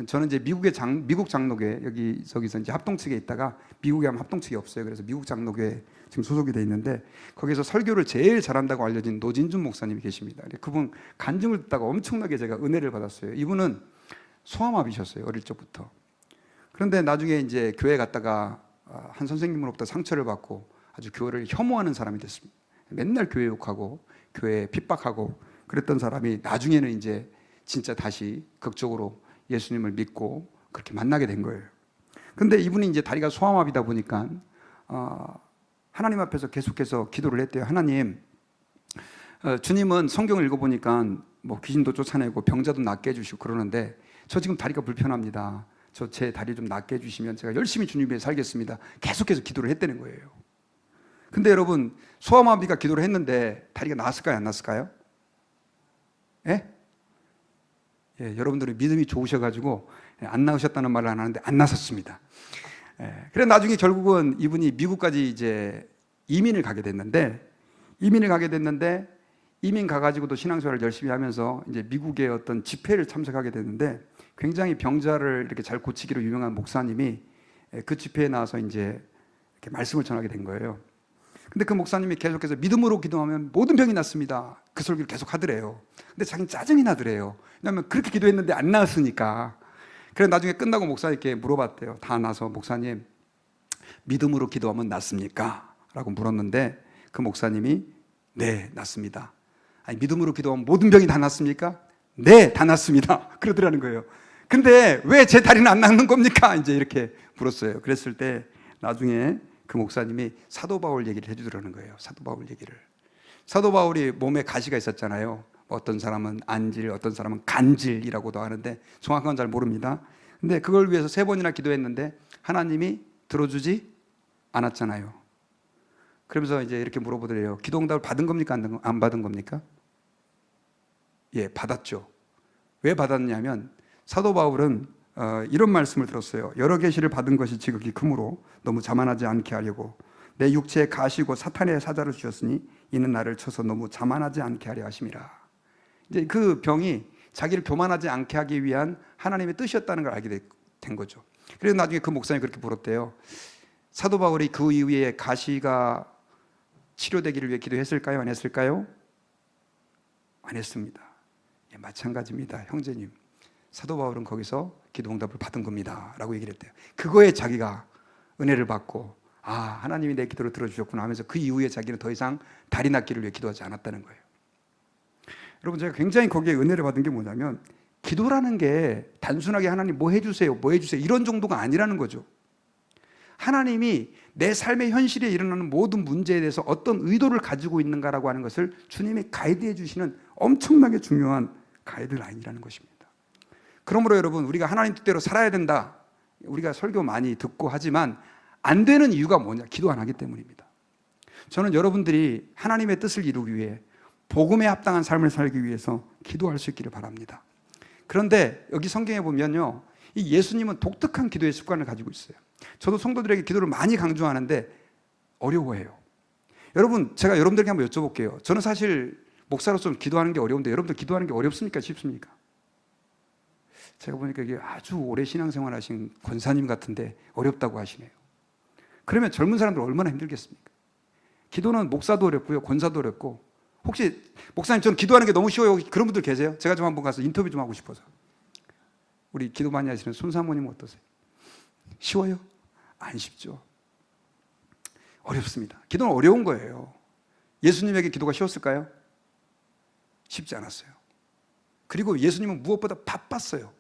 저는 이제 미국 장로교회 저기서 이제 합동측에 있다가, 미국에 하면 합동측이 없어요. 그래서 미국 장로교회 지금 소속이 돼 있는데, 거기서 설교를 제일 잘한다고 알려진 노진준 목사님이 계십니다. 그분 간증을 듣다가 엄청나게 제가 은혜를 받았어요. 이분은 소아마비셨어요, 어릴 적부터. 그런데 나중에 이제 교회 갔다가 한 선생님으로부터 상처를 받고 아주 교회를 혐오하는 사람이 됐습니다. 맨날 교회 욕하고 교회 핍박하고 그랬던 사람이 나중에는 이제 진짜 다시 극적으로 예수님을 믿고 그렇게 만나게 된 거예요. 근데 이분이 이제 다리가 소아마비다 보니까 하나님 앞에서 계속해서 기도를 했대요. 하나님, 주님은 성경을 읽어보니까 뭐 귀신도 쫓아내고 병자도 낫게 해주시고 그러는데, 저 지금 다리가 불편합니다. 저 제 다리 좀 낫게 해주시면 제가 열심히 주님 위해 살겠습니다. 계속해서 기도를 했다는 거예요. 근데 여러분, 소아마비가 기도를 했는데 다리가 나았을까요, 안 나았을까요? 예? 여러분들이 믿음이 좋으셔가지고 안 나으셨다는 말을 안 하는데 안 나섰습니다. 그래 나중에 결국은 이분이 미국까지 이제 이민을 가게 됐는데, 이민 가가지고도 신앙생활을 열심히 하면서 이제 미국의 어떤 집회를 참석하게 됐는데, 굉장히 병자를 이렇게 잘 고치기로 유명한 목사님이 그 집회에 나와서 이제 이렇게 말씀을 전하게 된 거예요. 근데 그 목사님이 계속해서 믿음으로 기도하면 모든 병이 낫습니다. 그 설교를 계속 하더래요. 근데 자기는 짜증이 나더래요. 왜냐하면 그렇게 기도했는데 안 나았으니까. 그래서 나중에 끝나고 목사님께 물어봤대요. 다 나서 목사님, 믿음으로 기도하면 낫습니까? 라고 물었는데 그 목사님이 네, 낫습니다. 아니, 믿음으로 기도하면 모든 병이 다 낫습니까? 네, 다 낫습니다. 그러더라는 거예요. 근데 왜 제 다리는 안 낫는 겁니까? 이제 이렇게 물었어요. 그랬을 때 나중에 그 목사님이 사도 바울 얘기를 해주더라는 거예요. 사도 바울 얘기를. 사도 바울이 몸에 가시가 있었잖아요. 어떤 사람은 안질, 어떤 사람은 간질이라고도 하는데 정확한 건 잘 모릅니다. 근데 그걸 위해서 3번이나 기도했는데 하나님이 들어주지 않았잖아요. 그러면서 이제 이렇게 물어보더래요. 기도 응답을 받은 겁니까? 안 받은 겁니까? 예, 받았죠. 왜 받았냐면 사도 바울은 이런 말씀을 들었어요. 여러 계시를 받은 것이 지극히 크므로 너무 자만하지 않게 하려고 내 육체에 가시고 사탄의 사자를 주셨으니 이는 나를 쳐서 너무 자만하지 않게 하려 하심이라. 이제 그 병이 자기를 교만하지 않게 하기 위한 하나님의 뜻이었다는 걸 알게 된 거죠. 그래서 나중에 그 목사님이 그렇게 물었대요. 사도 바울이 그 이후에 가시가 치료되기를 위해 기도했을까요? 안 했을까요? 안 했습니다. 예, 마찬가지입니다. 형제님, 사도 바울은 거기서 기도 응답을 받은 겁니다 라고 얘기를 했대요. 그거에 자기가 은혜를 받고 아, 하나님이 내 기도를 들어주셨구나 하면서 그 이후에 자기는 더 이상 다리 낫기를 위해 기도하지 않았다는 거예요. 여러분, 제가 굉장히 거기에 은혜를 받은 게 뭐냐면 기도라는 게 단순하게 하나님 뭐 해주세요, 뭐 해주세요 이런 정도가 아니라는 거죠. 하나님이 내 삶의 현실에 일어나는 모든 문제에 대해서 어떤 의도를 가지고 있는가라고 하는 것을 주님이 가이드해 주시는 엄청나게 중요한 가이드라인이라는 것입니다. 그러므로 여러분, 우리가 하나님 뜻대로 살아야 된다. 우리가 설교 많이 듣고 하지만 안 되는 이유가 뭐냐? 기도 안 하기 때문입니다. 저는 여러분들이 하나님의 뜻을 이루기 위해 복음에 합당한 삶을 살기 위해서 기도할 수 있기를 바랍니다. 그런데 여기 성경에 보면요, 이 예수님은 독특한 기도의 습관을 가지고 있어요. 저도 성도들에게 기도를 많이 강조하는데 어려워해요. 여러분, 제가 여러분들에게 한번 여쭤볼게요. 저는 사실 목사로서 기도하는 게 어려운데 여러분들 기도하는 게 어렵습니까? 쉽습니까? 제가 보니까 이게 아주 오래 신앙생활 하신 권사님 같은데 어렵다고 하시네요. 그러면 젊은 사람들 얼마나 힘들겠습니까? 기도는 목사도 어렵고요, 권사도 어렵고. 혹시 목사님 저는 기도하는 게 너무 쉬워요, 그런 분들 계세요? 제가 좀 한번 가서 인터뷰 좀 하고 싶어서. 우리 기도 많이 하시는 손 사모님 어떠세요? 쉬워요? 안 쉽죠. 어렵습니다. 기도는 어려운 거예요. 예수님에게 기도가 쉬웠을까요? 쉽지 않았어요. 그리고 예수님은 무엇보다 바빴어요.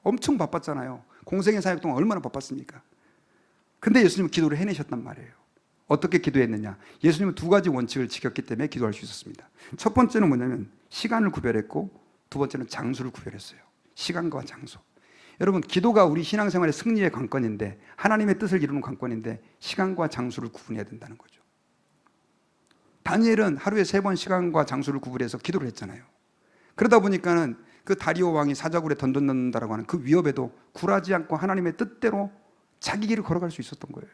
엄청 바빴잖아요. 공생의 사역 동안 얼마나 바빴습니까? 근데 예수님은 기도를 해내셨단 말이에요. 어떻게 기도했느냐? 예수님은 2가지 원칙을 지켰기 때문에 기도할 수 있었습니다. 첫 번째는 뭐냐면 시간을 구별했고, 두 번째는 장소를 구별했어요. 시간과 장소. 여러분, 기도가 우리 신앙생활의 승리의 관건인데, 하나님의 뜻을 이루는 관건인데 시간과 장소를 구분해야 된다는 거죠. 다니엘은 하루에 3번 시간과 장소를 구분해서 기도를 했잖아요. 그러다 보니까는 그 다리오 왕이 사자굴에 던져넣는다라고 하는 그 위협에도 굴하지 않고 하나님의 뜻대로 자기 길을 걸어갈 수 있었던 거예요.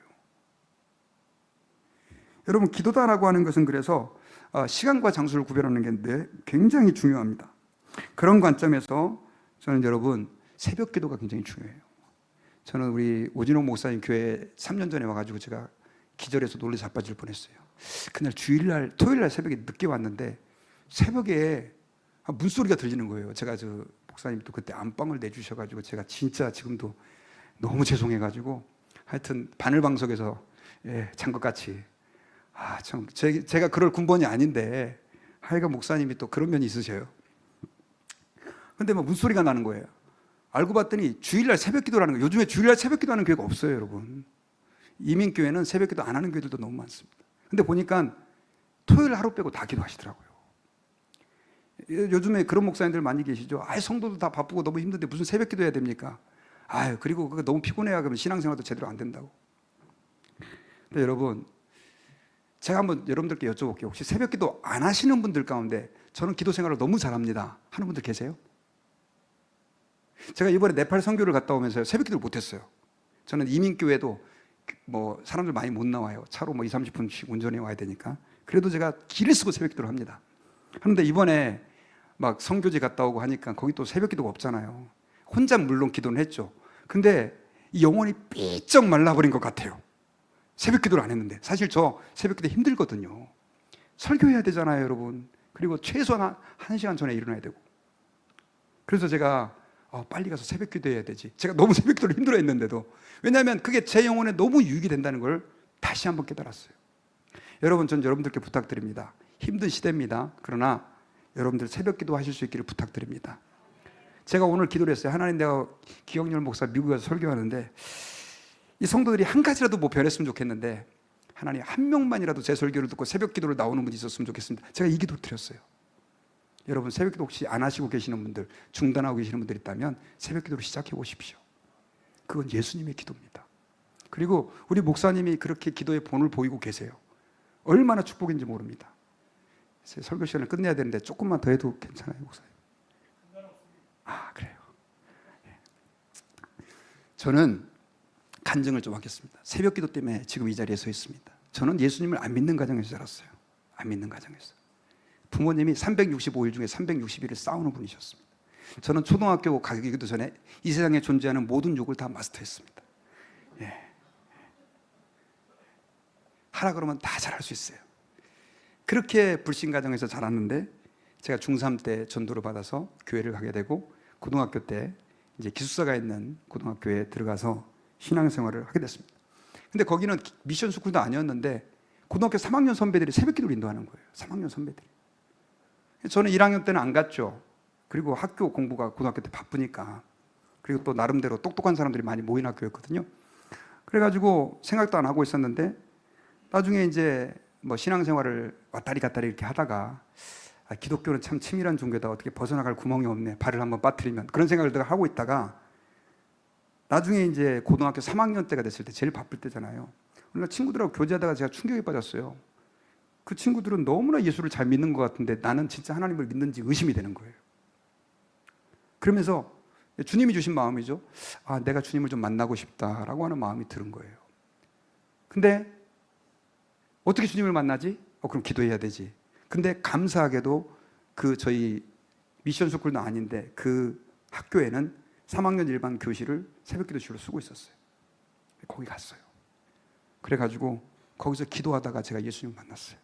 여러분, 기도다라고 하는 것은 그래서 시간과 장소를 구별하는 게 굉장히 중요합니다. 그런 관점에서 저는 여러분, 새벽 기도가 굉장히 중요해요. 저는 우리 오진호 목사님 교회에 3년 전에 와가지고 제가 기절해서 놀래 자빠질 뻔했어요. 그날 주일날, 토요일날 새벽에 늦게 왔는데 새벽에 문소리가 들리는 거예요. 제가 목사님도 그때 안방을 내주셔가지고 제가 진짜 지금도 너무 죄송해가지고 하여튼 바늘방석에서 장것같이 참 제가 그럴 군번이 아닌데 하여간 목사님이 또 그런 면이 있으셔요. 근데 막 문소리가 나는 거예요. 알고 봤더니 주일날 새벽 기도라는 거예요. 요즘에 주일날 새벽 기도하는 교회가 없어요, 여러분. 이민교회는 새벽 기도 안 하는 교회들도 너무 많습니다. 근데 보니까 토요일 하루 빼고 다 기도하시더라고요. 요즘에 그런 목사님들 많이 계시죠. 성도도 다 바쁘고 너무 힘든데 무슨 새벽 기도해야 됩니까? 그리고 그거 너무 피곤해야 그러면 신앙생활도 제대로 안 된다고. 근데 여러분, 제가 한번 여러분들께 여쭤볼게요. 혹시 새벽 기도 안 하시는 분들 가운데 저는 기도 생활을 너무 잘합니다 하는 분들 계세요? 제가 이번에 네팔 선교를 갔다 오면서 새벽 기도를 못했어요. 저는 이민교회도 사람들 많이 못 나와요. 차로 20-30분씩 운전해 와야 되니까. 그래도 제가 길을 쓰고 새벽 기도를 합니다. 그런데 이번에 막 선교지 갔다 오고 하니까 거기 또 새벽 기도가 없잖아요. 혼자 물론 기도는 했죠. 근데 이 영혼이 삐쩍 말라버린 것 같아요. 새벽 기도를 안 했는데. 사실 저 새벽 기도 힘들거든요. 설교해야 되잖아요, 여러분. 그리고 최소한 1시간 전에 일어나야 되고. 그래서 제가 빨리 가서 새벽 기도해야 되지. 제가 너무 새벽 기도를 힘들어 했는데도. 왜냐하면 그게 제 영혼에 너무 유익이 된다는 걸 다시 한번 깨달았어요. 여러분, 전 여러분들께 부탁드립니다. 힘든 시대입니다. 그러나 여러분들 새벽 기도 하실 수 있기를 부탁드립니다. 제가 오늘 기도를 했어요. 하나님, 내가 기억열 목사 미국에 가서 설교하는데 이 성도들이 한 가지라도 뭐 변했으면 좋겠는데, 하나님 한 명만이라도 제 설교를 듣고 새벽 기도를 나오는 분이 있었으면 좋겠습니다. 제가 이 기도를 드렸어요. 여러분, 새벽 기도 혹시 안 하시고 계시는 분들, 중단하고 계시는 분들 있다면 새벽 기도를 시작해 보십시오. 그건 예수님의 기도입니다. 그리고 우리 목사님이 그렇게 기도의 본을 보이고 계세요. 얼마나 축복인지 모릅니다. 설교 시간을 끝내야 되는데 조금만 더 해도 괜찮아요, 목사님? 그래요. 저는 간증을 좀 하겠습니다. 새벽 기도 때문에 지금 이 자리에 서 있습니다. 저는 예수님을 안 믿는 가정에서 자랐어요. 안 믿는 가정에서. 부모님이 365일 중에 360일을 싸우는 분이셨습니다. 저는 초등학교 가기도 전에 이 세상에 존재하는 모든 욕을 다 마스터했습니다. 하라 그러면 다 잘할 수 있어요. 그렇게 불신 가정에서 자랐는데, 제가 중3 때 전도를 받아서 교회를 가게 되고, 고등학교 때 이제 기숙사가 있는 고등학교에 들어가서 신앙생활을 하게 됐습니다. 근데 거기는 미션 스쿨도 아니었는데 고등학교 3학년 선배들이 새벽 기도를 인도하는 거예요. 3학년 선배들이. 저는 1학년 때는 안 갔죠. 그리고 학교 공부가 고등학교 때 바쁘니까. 그리고 또 나름대로 똑똑한 사람들이 많이 모인 학교였거든요. 그래가지고 생각도 안 하고 있었는데, 나중에 이제 뭐 신앙생활을 왔다리 갔다리 이렇게 하다가 기독교는 참 치밀한 종교다, 어떻게 벗어나갈 구멍이 없네, 발을 한번 빠뜨리면, 그런 생각을 내가 하고 있다가 나중에 이제 고등학교 3학년 때가 됐을 때, 제일 바쁠 때잖아요. 오늘 친구들하고 교제하다가 제가 충격에 빠졌어요. 그 친구들은 너무나 예수를 잘 믿는 것 같은데 나는 진짜 하나님을 믿는지 의심이 되는 거예요. 그러면서 주님이 주신 마음이죠. 내가 주님을 좀 만나고 싶다라고 하는 마음이 드는 거예요. 근데 어떻게 주님을 만나지? 그럼 기도해야 되지. 근데 감사하게도 그 저희 미션 스쿨도 아닌데 그 학교에는 3학년 일반 교실을 새벽 기도실로 쓰고 있었어요. 거기 갔어요. 그래가지고 거기서 기도하다가 제가 예수님을 만났어요.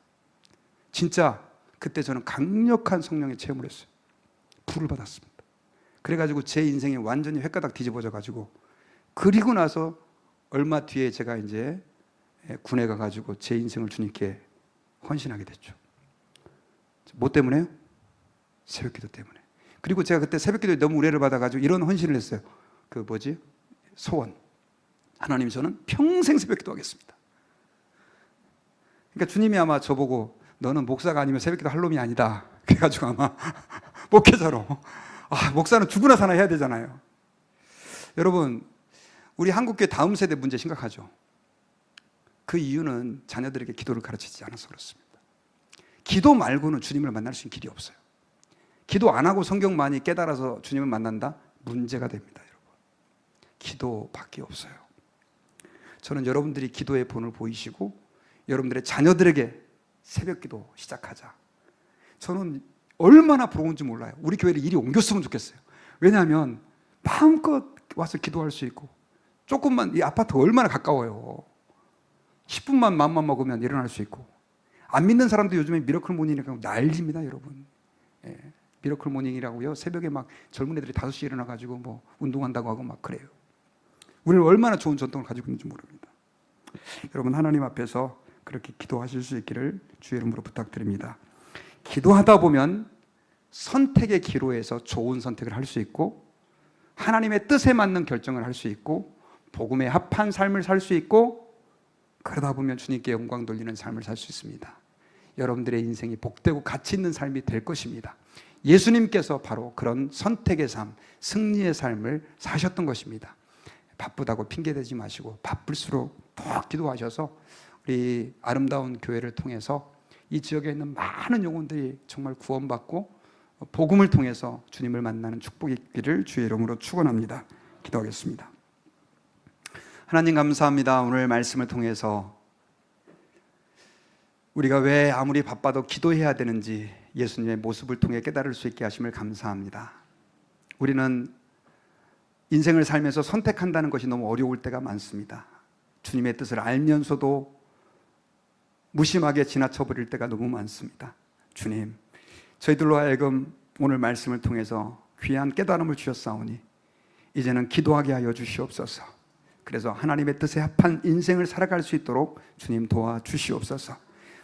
진짜 그때 저는 강력한 성령의 체험을 했어요. 불을 받았습니다. 그래가지고 제 인생이 완전히 획가닥 뒤집어져가지고, 그리고 나서 얼마 뒤에 제가 이제 군에 가가지고 제 인생을 주님께 헌신하게 됐죠. 뭐 때문에요? 새벽 기도 때문에. 그리고 제가 그때 새벽 기도에 너무 우레를 받아가지고 이런 헌신을 했어요. 소원. 하나님, 저는 평생 새벽 기도 하겠습니다. 그러니까 주님이 아마 저보고 너는 목사가 아니면 새벽 기도 할 놈이 아니다, 그래가지고 아마 목회자로 목사는 죽으나 사나 해야 되잖아요. 여러분, 우리 한국교회 다음 세대 문제 심각하죠. 그 이유는 자녀들에게 기도를 가르치지 않아서 그렇습니다. 기도 말고는 주님을 만날 수 있는 길이 없어요. 기도 안 하고 성경 많이 깨달아서 주님을 만난다? 문제가 됩니다, 여러분. 기도밖에 없어요. 저는 여러분들이 기도의 본을 보이시고 여러분들의 자녀들에게 새벽 기도 시작하자. 저는 얼마나 부러운지 몰라요. 우리 교회를 이리 옮겼으면 좋겠어요. 왜냐하면 마음껏 와서 기도할 수 있고, 조금만, 이 아파트 얼마나 가까워요. 10분만 마음만 먹으면 일어날 수 있고. 안 믿는 사람도 요즘에 미러클 모닝이라고 난리입니다, 여러분. 미러클 모닝이라고요. 새벽에 막 젊은 애들이 5시에 일어나가지고 뭐 운동한다고 하고 막 그래요. 우리는 얼마나 좋은 전통을 가지고 있는지 모릅니다. 여러분, 하나님 앞에서 그렇게 기도하실 수 있기를 주의 이름으로 부탁드립니다. 기도하다 보면 선택의 기로에서 좋은 선택을 할 수 있고, 하나님의 뜻에 맞는 결정을 할 수 있고, 복음에 합한 삶을 살 수 있고, 그러다 보면 주님께 영광 돌리는 삶을 살 수 있습니다. 여러분들의 인생이 복되고 가치 있는 삶이 될 것입니다. 예수님께서 바로 그런 선택의 삶, 승리의 삶을 사셨던 것입니다. 바쁘다고 핑계대지 마시고 바쁠수록 더 기도하셔서 우리 아름다운 교회를 통해서 이 지역에 있는 많은 영혼들이 정말 구원받고 복음을 통해서 주님을 만나는 축복이 있기를 주의 이름으로 축원합니다. 기도하겠습니다. 하나님, 감사합니다. 오늘 말씀을 통해서 우리가 왜 아무리 바빠도 기도해야 되는지 예수님의 모습을 통해 깨달을 수 있게 하심을 감사합니다. 우리는 인생을 살면서 선택한다는 것이 너무 어려울 때가 많습니다. 주님의 뜻을 알면서도 무심하게 지나쳐 버릴 때가 너무 많습니다. 주님, 저희들로 하여금 오늘 말씀을 통해서 귀한 깨달음을 주셨사오니 이제는 기도하게 하여 주시옵소서. 그래서 하나님의 뜻에 합한 인생을 살아갈 수 있도록 주님 도와주시옵소서.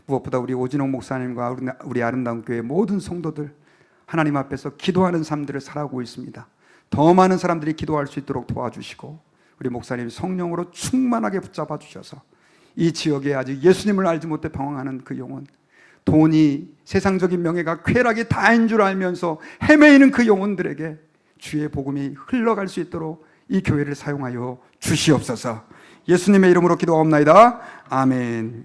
무엇보다 우리 오진홍 목사님과 우리 아름다운 교회 모든 성도들 하나님 앞에서 기도하는 삶들을 살아가고 있습니다. 더 많은 사람들이 기도할 수 있도록 도와주시고 우리 목사님 성령으로 충만하게 붙잡아 주셔서 이 지역에 아직 예수님을 알지 못해 방황하는 그 영혼, 돈이, 세상적인 명예가 쾌락이 다인 줄 알면서 헤매이는 그 영혼들에게 주의 복음이 흘러갈 수 있도록 이 교회를 사용하여 주시옵소서. 예수님의 이름으로 기도하옵나이다. 아멘.